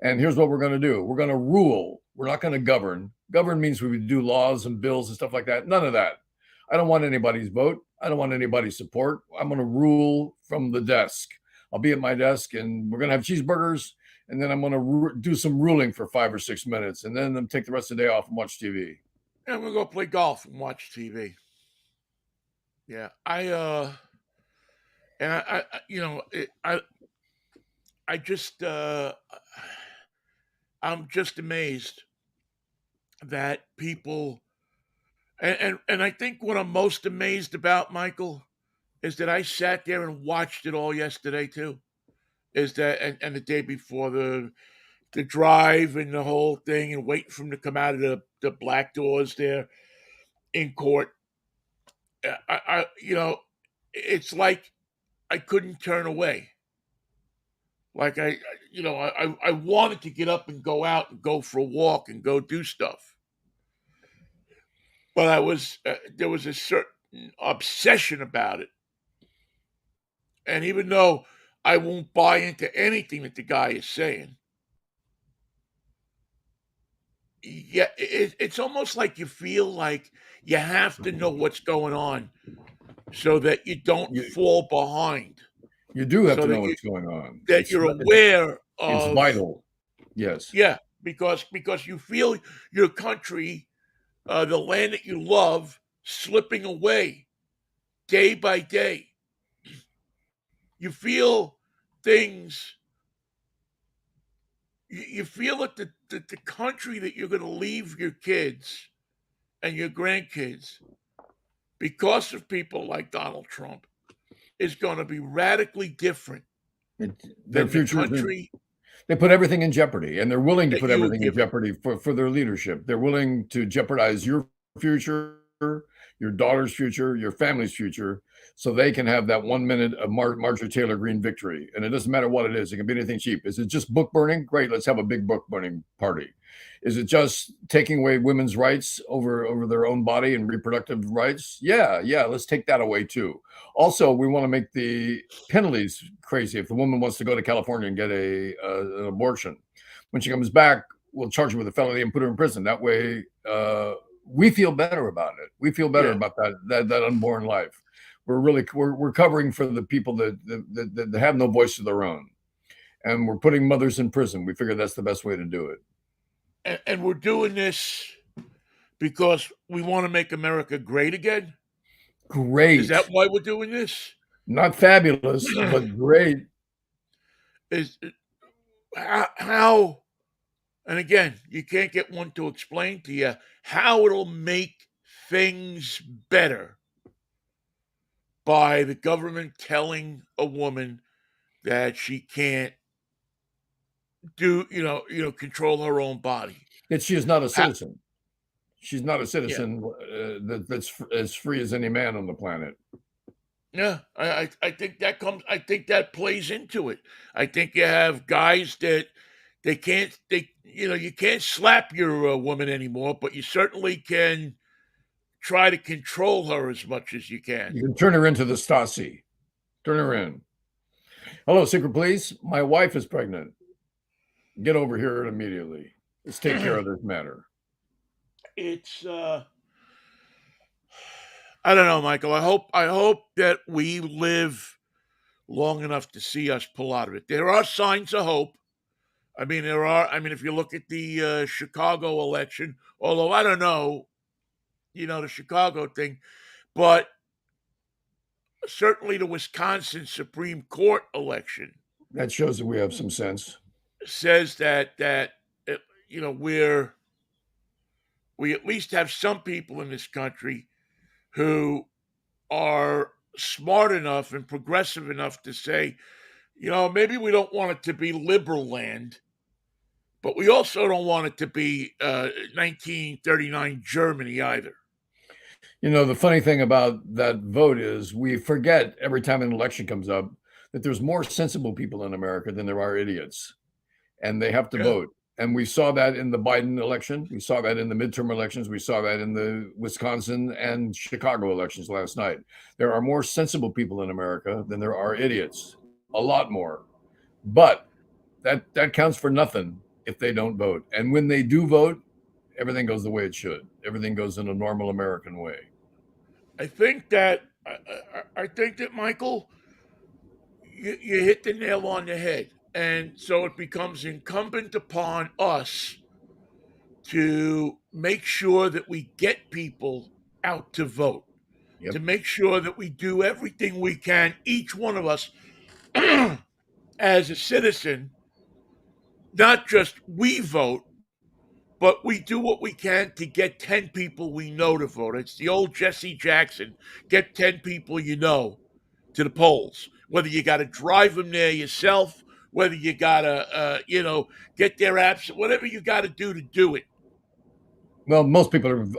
And here's what we're going to do. We're going to rule. We're not going to govern. Govern means we would do laws and bills and stuff like that. None of that. I don't want anybody's vote. I don't want anybody's support. I'm going to rule from the desk. I'll be at my desk and we're going to have cheeseburgers. And then I'm going to do some ruling for 5 or 6 minutes. And then I'm take the rest of the day off and watch TV. And we'll go play golf and watch TV. Yeah. I'm just amazed that people, and I think what I'm most amazed about, Michael, is that I sat there and watched it all yesterday too. Is that and the day before the drive and the whole thing and waiting for him to come out of the black doors there in court. It's like I couldn't turn away. Like I wanted to get up and go out and go for a walk and go do stuff. But there was a certain obsession about it. And even though I won't buy into anything that the guy is saying, yeah, it's almost like you feel like you have to know what's going on so that you don't fall behind. You do have to know what's going on. That you're aware of. It's vital. Yes. Yeah, because you feel your country, the land that you love, slipping away day by day. You feel things. You feel that the country that you're going to leave your kids and your grandkids because of people like Donald Trump is going to be radically different. Their future, they put everything in jeopardy, and they're willing to put everything in jeopardy for their leadership. They're willing to jeopardize your future, your daughter's future, your family's future, so they can have that 1 minute of Marjorie Taylor Greene victory. And it doesn't matter what it is. It can be anything cheap. Is it just book burning? Great. Let's have a big book burning party. Is it just taking away women's rights over their own body and reproductive rights? Yeah. Let's take that away too. Also, we want to make the penalties crazy. If the woman wants to go to California and get an abortion, when she comes back, we'll charge her with a felony and put her in prison. That way, we feel better about it. We feel better about that unborn life. We're covering for the people that have no voice of their own, and we're putting mothers in prison. We figure that's the best way to do it. And we're doing this Because we want to make America great again? Is that Great. why we're doing this? Not fabulous, but great. Is how and again, you can't get one to explain to you how it'll make things better by the government telling a woman that she can't control her own body. That she is not a How, citizen. She's not a yeah, citizen that's as free as any man on the planet. yeah. I think that comes. I think that plays into it. I think you have guys that you can't slap your woman anymore, but you certainly can try to control her as much as you can. You can turn her into the Stasi. Turn her in. Hello, secret police. My wife is pregnant. Get over here immediately. Let's take care of this matter. It's I don't know, Michael. I hope that we live long enough to see us pull out of it. There are signs of hope. I mean, there are. I mean, if you look at the Chicago election, although I don't know, the Chicago thing, but certainly the Wisconsin Supreme Court election That shows that we have some sense. says that uh, we at least have some people in this country who are smart enough and progressive enough to say, maybe we don't want it to be liberal land, but we also don't want it to be 1939 Germany either. The funny thing about that vote is we forget every time an election comes up that there's more sensible people in America than there are idiots, and they have to Yeah. vote. And we saw that in the Biden election. We saw that in the midterm elections. We saw that in the Wisconsin and Chicago elections last night. There are more sensible people in America than there are idiots, a lot more. But that counts for nothing if they don't vote. And when they do vote, everything goes the way it should. Everything goes in a normal American way. I think that Michael, you hit the nail on the head, and so it becomes incumbent upon us to make sure that we get people out to vote, to Yep. make sure that we do everything we can, each one of us, as a citizen, not just we vote, but we do what we can to get 10 people we know to vote. It's the old Jesse Jackson, get 10 people you know to the polls. Whether you got to drive them there yourself, whether you got to, get their apps, whatever you got to do it. Well, most people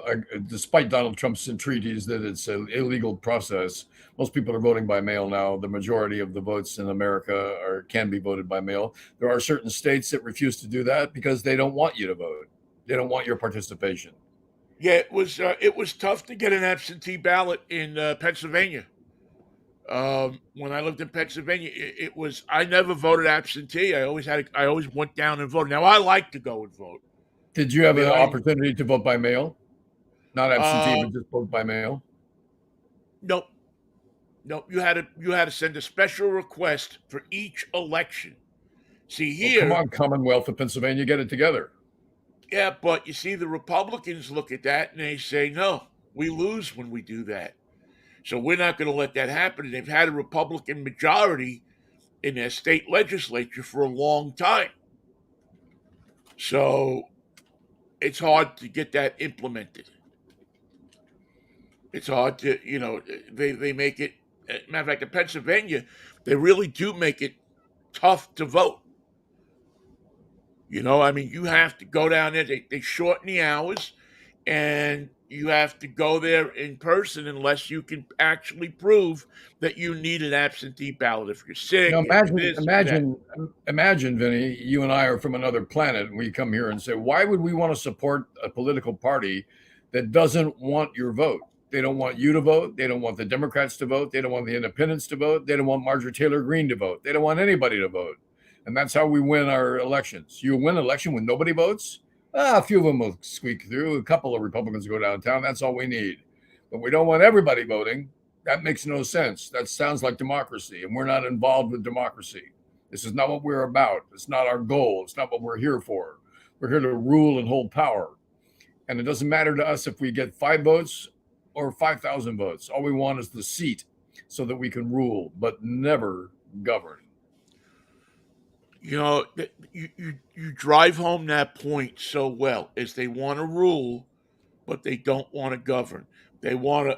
despite Donald Trump's entreaties that it's an illegal process, most people are voting by mail now. The majority of the votes in America can be voted by mail. There are certain states that refuse to do that because they don't want you to vote. They don't want your participation. Yeah, it was tough to get an absentee ballot in Pennsylvania. When I lived in Pennsylvania, it was I never voted absentee. I always went down and voted. Now I like to go and vote. Did you I have mean, an I opportunity to vote by mail? Not absentee, uh, but just vote by mail? nope, nope. You had to send a special request for each election. See Well, come here, on, Commonwealth of Pennsylvania, get it together. yeah, but you see the Republicans look at that and they say, no, we lose when we do that. So we're not going to let that happen. And they've had a Republican majority in their state legislature for a long time. So it's hard to get that implemented. It's hard to, they make it, matter of fact, in Pennsylvania, they really do make it tough to vote. I mean, you have to go down there, they shorten the hours, and you have to go there in person unless you can actually prove that you need an absentee ballot if you're sick, if you're Imagine, this, if you're that. imagine, imagine, Vinny, you and I are from another planet, and we come here and say, why would we want to support a political party that doesn't want your vote? They don't want you to vote. They don't want the Democrats to vote. They don't want the independents to vote. They don't want Marjorie Taylor Greene to vote. They don't want anybody to vote. And that's how we win our elections. You win an election when nobody votes. A few of them will squeak through. A couple of Republicans go downtown. That's all we need. But we don't want everybody voting. That makes no sense. That sounds like democracy, and we're not involved with democracy. This is not what we're about. It's not our goal. It's not what we're here for. We're here to rule and hold power. And it doesn't matter to us if we get 5 votes or 5,000 votes. All we want is the seat so that we can rule, but never govern. You know, you drive home that point so well, is they want to rule, but they don't want to govern. They want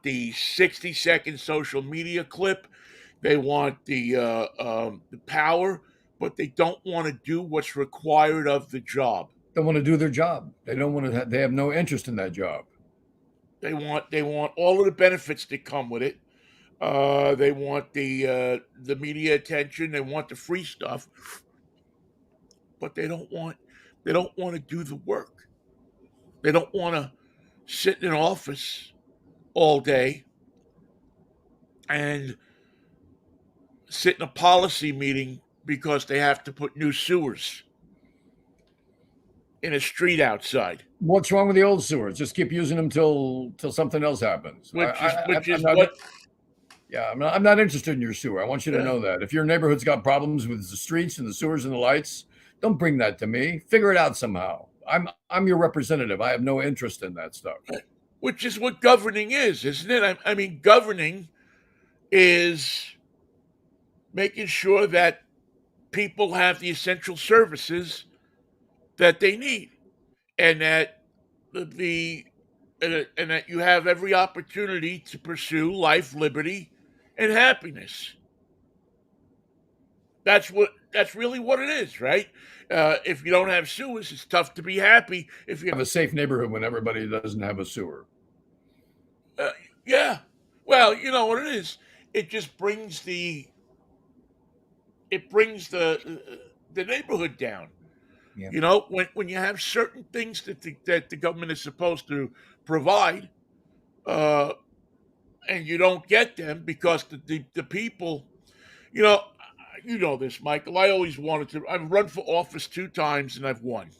the 60-second social media clip. They want the power, but they don't want to do what's required of the job. They want to do their job. They don't want to. They have no interest in that job. They want all of the benefits that come with it. They want the media attention. They want the free stuff, but they don't want to do the work. They don't want to sit in an office all day and sit in a policy meeting because they have to put new sewers in a street outside. What's wrong with the old sewers? Just keep using them till something else happens. Which is I'm not, what yeah, I'm not interested in your sewer. I want you to yeah. know that. If your neighborhood's got problems with the streets and the sewers and the lights, don't bring that to me. Figure it out somehow. I'm your representative. I have no interest in that stuff. Which is what governing is, isn't it? I mean, governing is making sure that people have the essential services that they need, and that the and that you have every opportunity to pursue life, liberty, and happiness. That's really what it is, right? If you don't have sewers, it's tough to be happy. If you Have a safe neighborhood when everybody doesn't have a sewer. uh, yeah, well, you know what it is. It just brings the neighborhood down. Yeah. You know, when you have certain things that the government is supposed to provide, uh, and you don't get them because the people, you know, you know this, Michael. I always wanted to. I've run for office 2 times and I've won.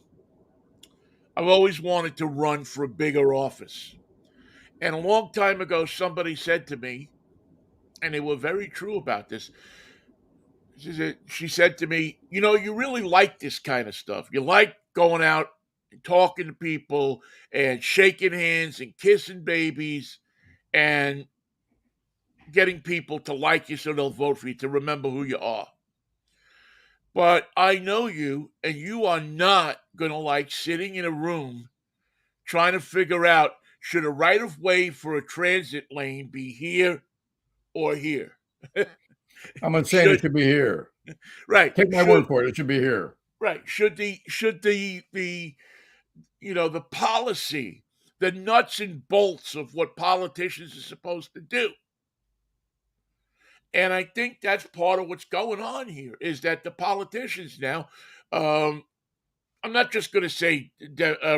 I've always wanted to run for a bigger office. And a long time ago, somebody said to me, and they were very true about this. She said to me, "You know, you really like this kind of stuff. You like going out and talking to people and shaking hands and kissing babies and getting people to like you so they'll vote for you, to remember who you are. But I know you, and you are not going to like sitting in a room trying to figure out, should a right of way for a transit lane be here or here? I'm not saying it Should should be here. right Take my should word for it. It should be here. right should the the policy, the nuts and bolts of what politicians are supposed to do. And I think that's part of what's going on here, is that the politicians now, um, I'm not just going to say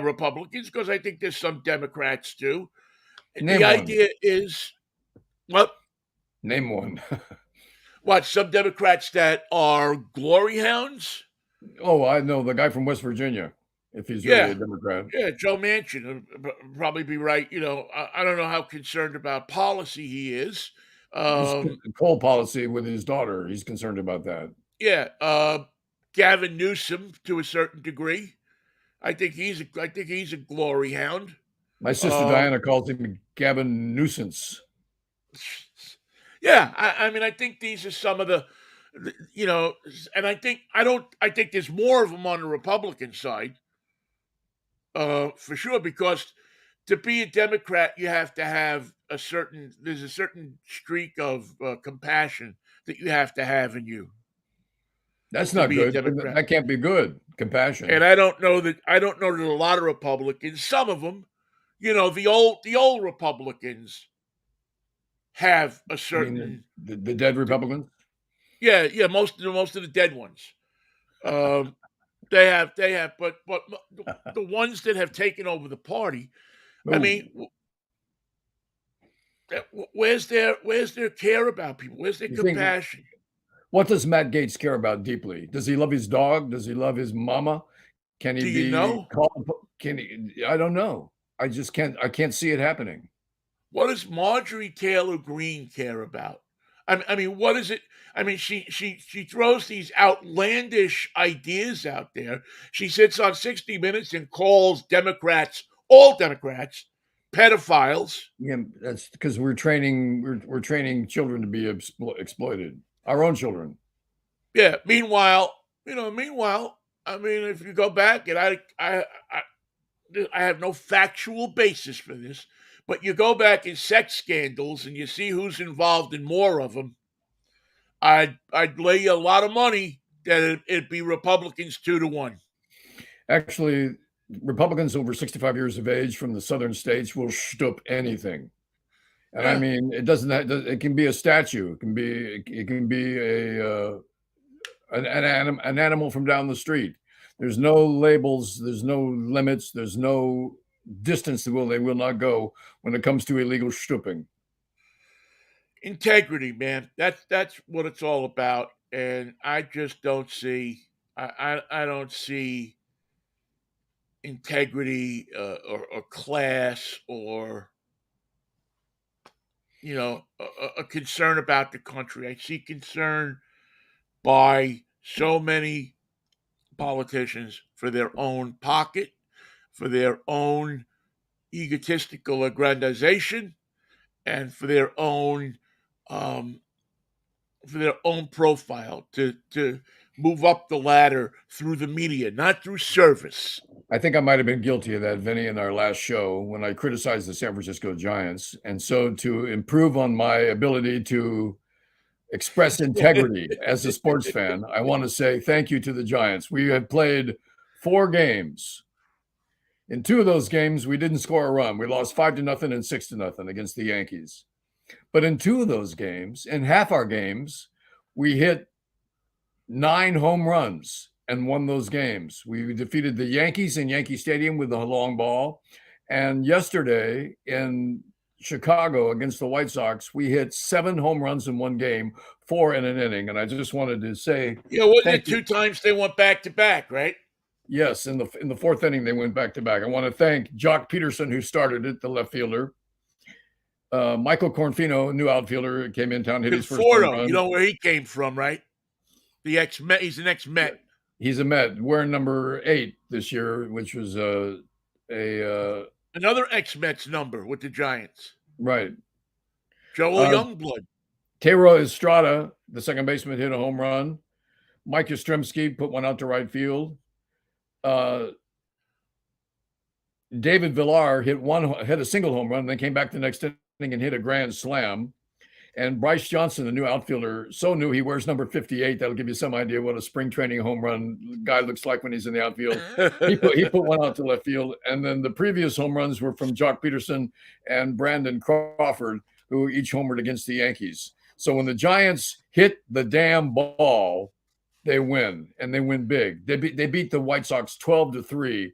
Republicans, because I think there's some Democrats too. The Name one. idea is, well, Name one. some Democrats that are glory hounds? Oh, I know the guy from West Virginia. If he's really a Yeah, Democrat, yeah, Joe Manchin would probably be right. I don't know how concerned about policy he is. he's Um, coal policy with his daughter. He's concerned about that. yeah, Gavin Newsom to a certain degree. I think he's a glory hound. My sister Um, Diana calls him Gavin Nuisance. yeah, I mean, I think these are some of and I think there's more of them on the Republican side, for sure, because to be a Democrat, you have to have there's a certain streak of compassion that you have to have in you That's to not be a good. Democrat. That can't be good. Compassion. And I don't know that a lot of Republicans, some of them, the old Republicans have a I mean, certain, the dead Republicans. yeah, most of the dead ones. Um, they have, but the ones that have taken over the party, I Ooh. mean, where's their care about people? Where's their You think, compassion? what does Matt Gaetz care about deeply? Does he love his dog? Does he love his mama? Can he Do you be know? called? Can he? I don't know. I just can't. I can't see it happening. What does Marjorie Taylor Greene care about? I mean, what is it? I mean, she throws these outlandish ideas out there. She sits on 60 Minutes and calls Democrats, all Democrats, pedophiles. Yeah, that's because we're training children to be exploited. Our own children. Yeah. Meanwhile, I mean, if you go back, and I have no factual basis for this, but you go back in sex scandals and you see who's involved in more of them. I'd lay you a lot of money that it'd be Republicans 2-1. Actually, Republicans over 65 years of age from the southern states will shtup anything. And I Yeah. mean, it doesn't. It can be a statue. It can be an animal from down the street. There's no labels. There's no limits. There's no distance that they will not go when it comes to illegal stooping. Integrity, man. That's what it's all about. And I just don't see. I don't see integrity or class or a concern about the country. I see concern by so many politicians for their own pocket, for their own egotistical aggrandization, and um, for their own profile to move up the ladder through the media, not through service. I think I might have been guilty of that, Vinny, in our last show when I criticized the San Francisco Giants. And so, to improve on my ability to express integrity as a sports fan, I want to say thank you to the Giants. We have played 4 games. In 2 of those games, we didn't score a run. We lost 5-0 and 6-0 against the Yankees. But in 2 of those games, in half our games, we hit 9 home runs and won those games. We defeated the Yankees in Yankee Stadium with the long ball. And yesterday in Chicago against the White Sox, we hit 7 home runs in one game, 4 in an inning. And I just wanted to say, Yeah, wasn't it 2 times they went back to back, right? Yes, in the 4th inning, they went back to back. I want to thank Jock Peterson, who started it, the left fielder. Michael Cornfino, new outfielder, came in town, hit his first home run. You know where he came from, right? The ex-Met. He's an ex-Met. He's a Met, wearing number 8 this year, which was another ex-Mets number with the Giants. Right. Joel Youngblood. Thairo Estrada, the second baseman, hit a home run. Mike Yastrzemski put one out to right field. David Villar hit a single home run, then came back the next inning and hit a grand slam. And Bryce Johnson, the new outfielder, so new, he wears number 58. That'll give you some idea what a spring training home run guy looks like when he's in the outfield. He put one out to left field. And then the previous home runs were from Jock Peterson and Brandon Crawford, who each homered against the Yankees. So when the Giants hit the damn ball, they win, and they win big. They beat the White Sox 12-3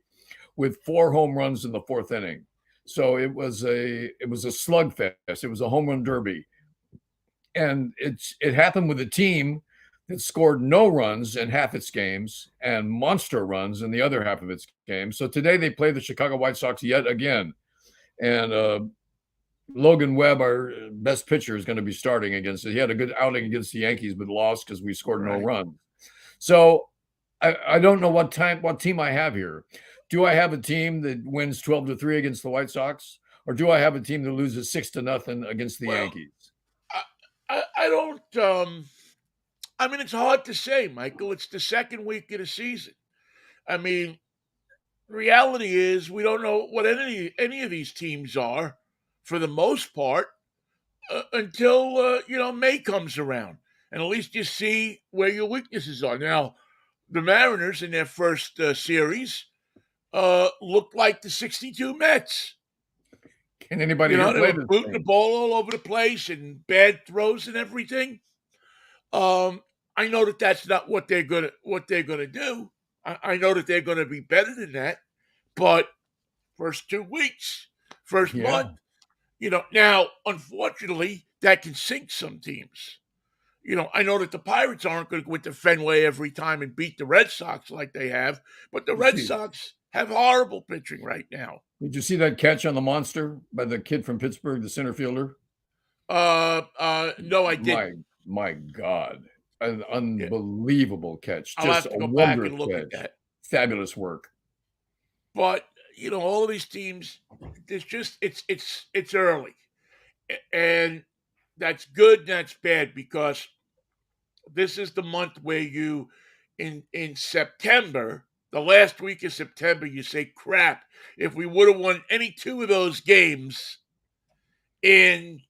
with 4 home runs in the 4th inning. So it was a slugfest. It was a home run derby. And it happened with a team that scored no runs in half its games and monster runs in the other half of its games. So today they play the Chicago White Sox yet again. And Logan Webb, our best pitcher, is going to be starting against it. He had a good outing against the Yankees, but lost because we scored no runs. So I don't know what team I have here. Do I have a team that wins 12-3 against the White Sox? Or do I have a team that loses 6-0 against the Yankees? I don't. I mean, it's hard to say, Michael. It's the second week of the season. I mean, reality is we don't know what any of these teams are, for the most part, until May comes around, and at least you see where your weaknesses are. Now, the Mariners in their first series looked like the '62 Mets. Can anybody they were booting the ball all over the place and bad throws and everything. I know that that's not what they're gonna do. I know that they're gonna be better than that. But first 2 weeks, first month, Now, unfortunately, that can sink some teams. I know that the Pirates aren't going to go into Fenway every time and beat the Red Sox like they have, but the Red Sox have horrible pitching right now. Did you see that catch on the monster by the kid from Pittsburgh, the center fielder? No, I My didn't. my God, an Yeah, unbelievable catch, I'll just have a to go back wondrous and look at catch. that. Fabulous work. But all of these teams, there's just it's early, and that's good and that's bad because this is the month where you in September, the last week of September, you say, "Crap! If we would have won any two of those games in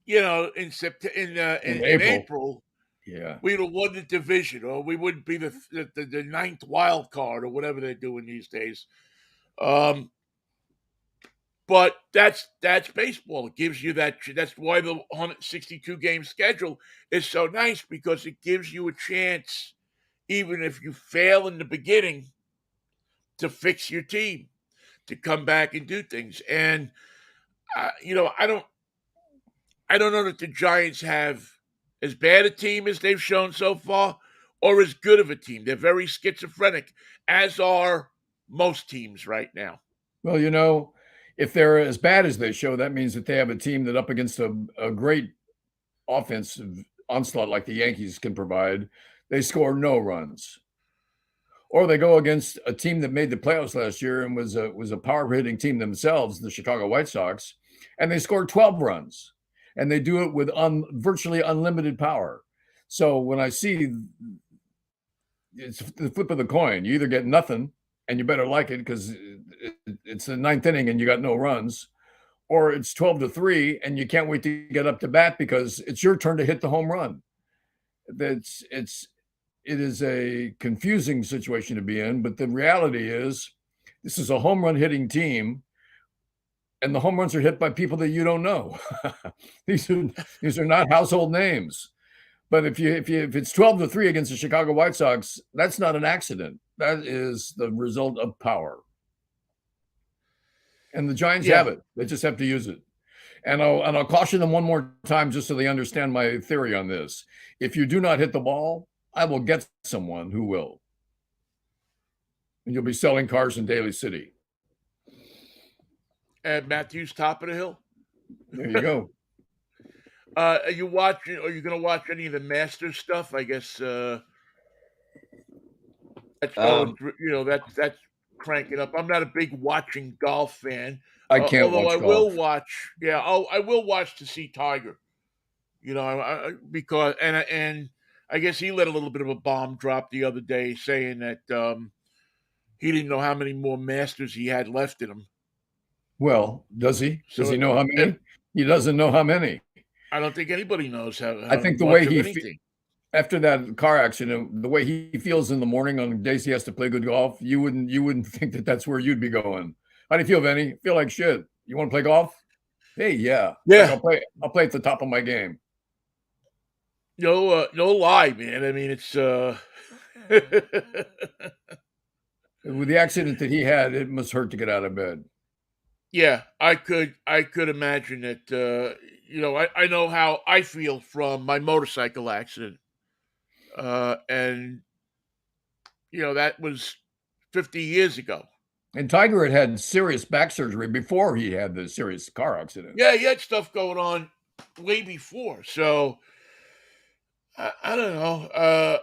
in September In in April, April, yeah. we'd have won the division, or we wouldn't be the ninth wild card, or whatever they're doing these days." Um, but that's baseball. It gives you that. That's why the 162 game schedule is so nice because it gives you a chance, even if you fail in the beginning, to fix your team, to come back and do things. And I don't know that the Giants have as bad a team as they've shown so far, or as good of a team. They're very schizophrenic, as are most teams right now. Well, if they're as bad as they show, that means that they have a team that up against a great offensive onslaught like the Yankees can provide, they score no runs. Or they go against a team that made the playoffs last year and was a power hitting team themselves, the Chicago White Sox, and they scored 12 runs. And they do it with virtually unlimited power. So when I see it's the flip of the coin, you either get nothing and you better like it because it's the ninth inning and you got no runs, or it's 12-3 and you can't wait to get up to bat because it's your turn to hit the home run. It is a confusing situation to be in, but the reality is this is a home run hitting team, and the home runs are hit by people that you don't know. these are not household names. But if it's 12-3 against the Chicago White Sox, that's not an accident. That is the result of power. And the Giants have Yeah, it. They just have to use it. And I'll caution them one more time just so they understand my theory on this. If you do not hit the ball, I will get someone who will. And you'll be selling cars in Daly City. and Matthews top of the hill. There you go. Are you watching? Are you going to watch any of the Masters stuff? I guess that's going Um, through. That's cranking up. I'm not a big watching golf fan, I can't although I watch will golf. watch. Yeah, I will watch to see Tiger. Because and I guess he let a little bit of a bomb drop the other day, saying that he didn't know how many more Masters he had left in him. Well, does he? Does So he know how if, many? He doesn't know how many. I don't think anybody knows I how think the way much of he anything. after that car accident, the way he feels in the morning on days he has to play good golf, you wouldn't think that that's where you'd be going. How do you feel, Vinny? Feel like shit. You want to play golf? Hey, yeah. Like Yeah, I'll play at the top of my game. no lie, man. I mean, it's With the accident that he had, it must hurt to get out of bed. yeah. I could imagine that. I know how I feel from my motorcycle accident, and that was 50 years ago. And Tiger had serious back surgery before he had the serious car accident. Yeah, he had stuff going on way before. So I don't know.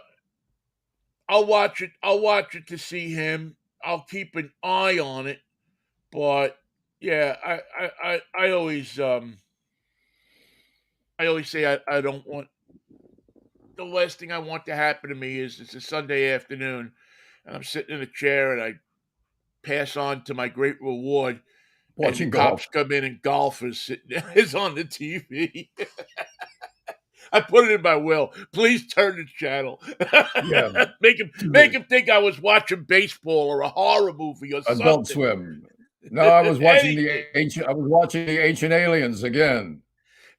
I'll watch it. I'll watch it to see him. I'll keep an eye on it. But yeah, I always say I don't want the last thing I want to happen to me is it's a Sunday afternoon and I'm sitting in a chair and I pass on to my great reward and the Watching golf. cops come in and golf is sitting is on the TV. I put it in my will. Please turn the channel. Yeah. make him think I was watching baseball or a horror movie or Adult something. Swim. No, I was watching Anything. the Ancient Aliens again.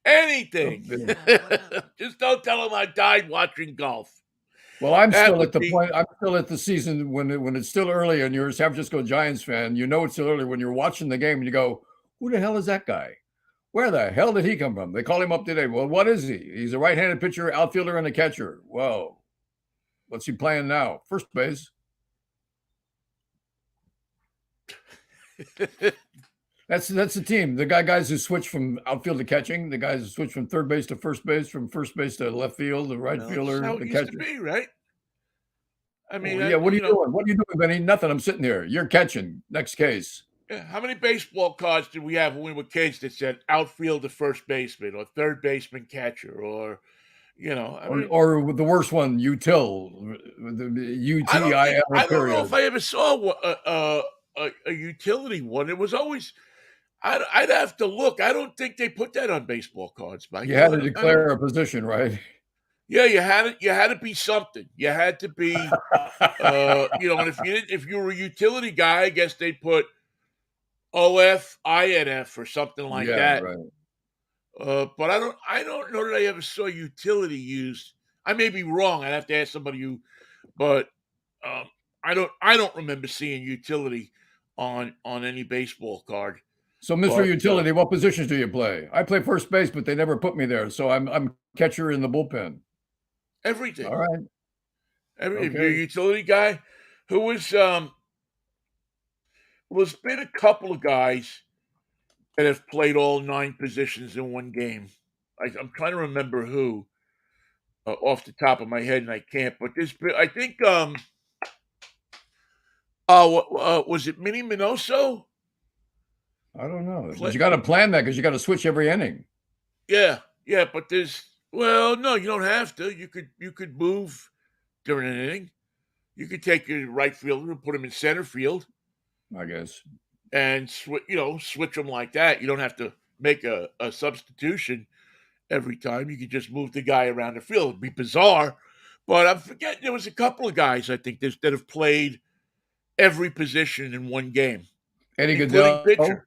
Anything. Just don't tell him I died watching golf. Well, I'm That still would at the be point. I'm still at the season when it's still early, and you're a San Francisco Giants fan. You know it's still early when you're watching the game, and you go, "Who the hell is that guy? Where the hell did he come from?" They call him up today. Well, what is he? He's a right-handed pitcher, outfielder, and a catcher. Whoa, what's he playing now? First base. That's the team. The guys who switch from outfield to catching, the guys who switch from third base to first base, from first base to left field, the right Well, that's fielder, how it the used to catcher. be, right? I mean, Oh, yeah, what are you you know, doing? What are you doing, Benny? Nothing. I'm sitting here. You're catching. Next case. how many baseball cards did we have when we were kids that said outfield to first baseman or third baseman catcher or I mean, Or the worst one, util, the I UTIL don't know if period. I ever saw a utility one. It was always I'd have to look. I don't think they put that on baseball cards, You had Michael. to I don't. declare a position, right? Yeah, you had to be something. You had to be, and if you were a utility guy, I guess they put OF, INF, or something like Yeah, that. right. But I don't know that I ever saw utility used. I may be wrong. I'd have to ask somebody who, but um, I don't remember seeing utility on any baseball card. So, Mr. But Utility, what positions do you play? I play first base, but they never put me there, so I'm catcher in the bullpen. everything, All right. if you're a Okay. utility guy, who was been a couple of guys that have played all 9 positions in one game. I'm trying to remember who off the top of my head, and I can't. But I think, was it Minnie Minoso? I don't know, but Play, you got to plan that because you got to switch every inning. yeah, yeah. But well, no, you don't have to. You could move during an inning. You could take your right fielder and put him in center field I guess. and switch them like that. You don't have to make a substitution every time. You could just move the guy around the field. It'd be bizarre, but I'm forgetting there was a couple of guys I think that have played every position in one game, Eddie including Goodell. pitcher.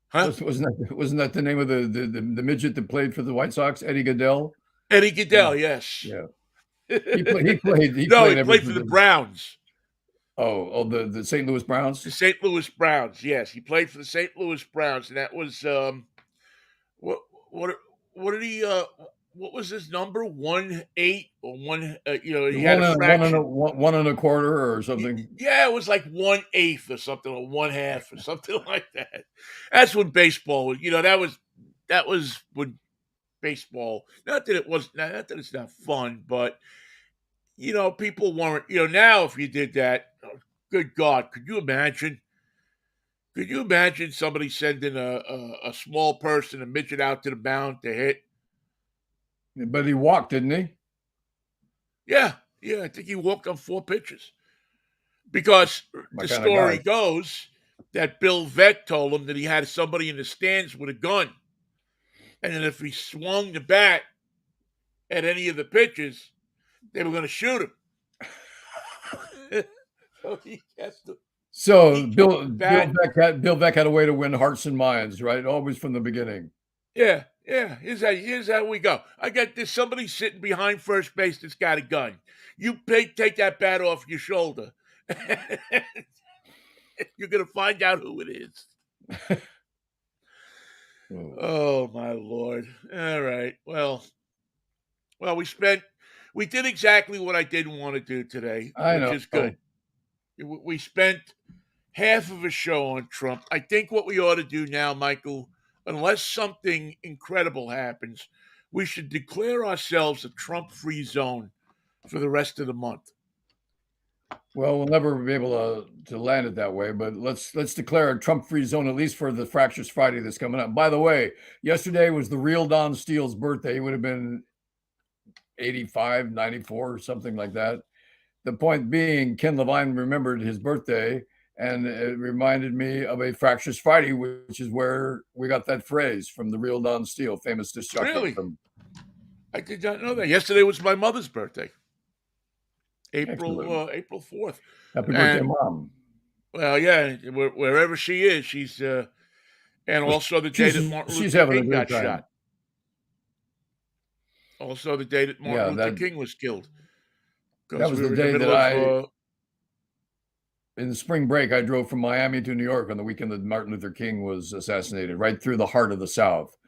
Huh? Wasn't that the name of the midget that played for the White Sox? Eddie Goodell. Eddie Yeah. Goodell, yes. Yeah. He No, he played every played for the position. Browns. The St. Louis Browns. The St. Louis Browns, yes. He played for the St. Louis Browns, and that was what what what did he what was his number? 1-8 or one he had One a and one and a fraction. one, one and a quarter or something. Yeah, it was like 1/8 or something, or 1/2 or something like that. That's when baseball was, that was when baseball, not that it was not that it's not fun, but people weren't, now if you did that, good God, could you imagine? Could you imagine somebody sending a small person, a midget out to the mound to hit? But he walked, didn't he? Yeah, yeah, I think he walked on 4 pitches. Because My the kind of guy. story goes that Bill Veeck told him that he had somebody in the stands with a gun. And that if he swung the bat at any of the pitches, they were going to shoot him. So he kept the, So he kept Bill the Bill bat. Bill Beck had a way to win hearts and minds, right? Always from the beginning. Yeah, yeah. Here's how we go. I got this somebody sitting behind first base that's got a gun. You take that bat off your shoulder. You're going to find out who it is. Oh, Oh my lord! All right. Well, we did exactly what I didn't want to do today, I which know. is good. We spent half of a show on Trump. I think what we ought to do now, Michael, unless something incredible happens, we should declare ourselves a Trump-free zone for the rest of the month. Well, we'll never be able to land it that way, but let's declare a Trump-free zone at least for the Fractures Friday that's coming up. By the way, yesterday was the real Don Steele's birthday. He would have been 85, 94, or something like that. The point being, Ken Levine remembered his birthday, and it reminded me of a Fractures Friday, which is where we got that phrase from the real Don Steele, famous disc jockey Really, from. I did not know that. Yesterday was my mother's birthday, Excellent. April 4th, Happy birthday, and Mom. well, yeah, wherever she is, she's and Well, also the day she's that Martin she's Luther having a King great got time. shot. Also, the day that Martin Yeah, Luther King was killed, that because was we the were in the day that middle of. in the spring break, I drove from Miami to New York on the weekend that Martin Luther King was assassinated, right through the heart of the South. Oh,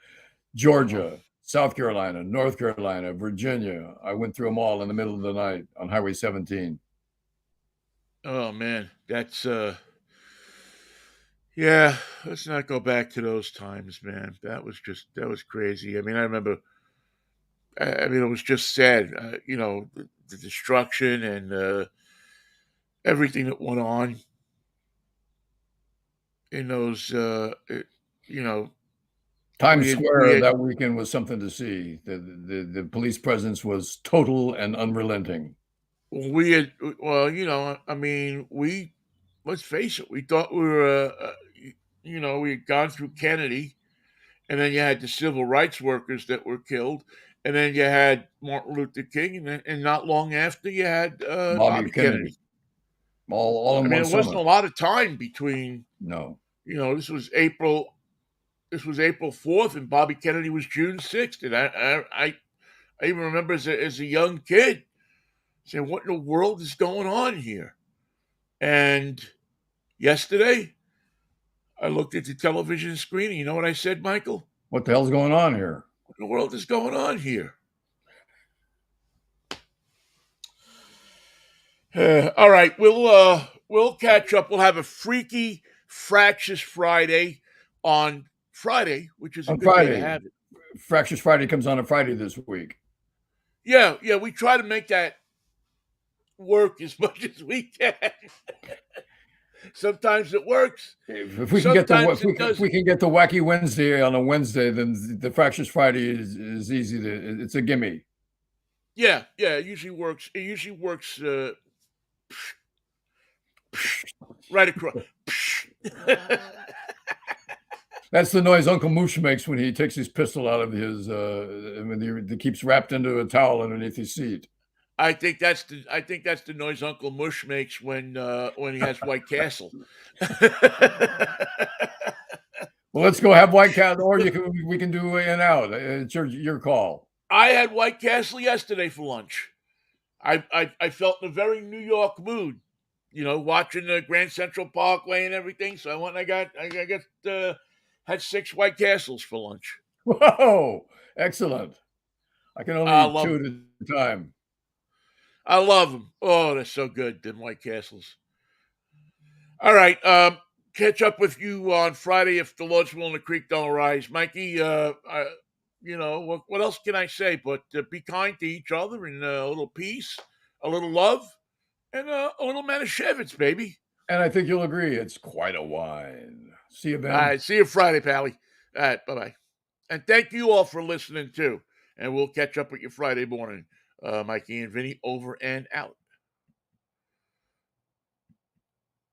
Georgia, South Carolina, North Carolina, Virginia. I went through them all in the middle of the night on Highway 17. oh man, that's Yeah, let's not go back to those times, man. That was crazy. I mean, I remember. I mean, it was just sad. The destruction and everything that went on in those. You know, Times we Square had that weekend was something to see. The police presence was total and unrelenting. we had well, I mean, we let's face it, we thought we were, we had gone through Kennedy, and then you had the civil rights workers that were killed, and then you had Martin Luther King, and not long after you had Bobby Bobby Kennedy, Kennedy. all I in mean, one it wasn't summer. a lot of time between. No. This was April. This was April 4th, and Bobby Kennedy was June 6th, and I even remember as a young kid saying, "What in the world is going on here?" And yesterday, I looked at the television screen, and you know what I said, Michael? What the hell's going on here? What in the world is going on here? All right, we'll catch up. We'll have a freaky fractious Friday on Friday, which is a On good day to Friday. have it. Fractious Friday comes on a Friday this week. Yeah, yeah, we try to make that work as much as we can. Sometimes it works. If we can get the Sometimes it if we doesn't. can get the Wacky Wednesday on a Wednesday, then the Fractious Friday is easy to. It's a gimme. Yeah, yeah, it usually works. It usually works right across. That's the noise Uncle Moosh makes when he takes his pistol out of his when he keeps wrapped into a towel underneath his seat. I think that's the noise Uncle Mush makes when he has White Castle. Well, let's go have White Cat, or we can do in and out. It's your call. I had White Castle yesterday for lunch. I felt in a very New York mood, watching the Grand Central Parkway and everything. So I went and had 6 White Castles for lunch. Whoa, excellent! I can only I eat love two them. at a time. I love them. Oh, they're so good, them White Castles. All right. Catch up with you on Friday if the Lord's willing, the creek don't rise. Mikey, what else can I say? But be kind to each other and a little peace, a little love, and a little Manischewitz, baby. And I think you'll agree, it's quite a wine. See you, All Ben. right. See you Friday, Pally. All right. Bye bye. And thank you all for listening, too. And we'll catch up with you Friday morning. Mikey and Vinny over and out.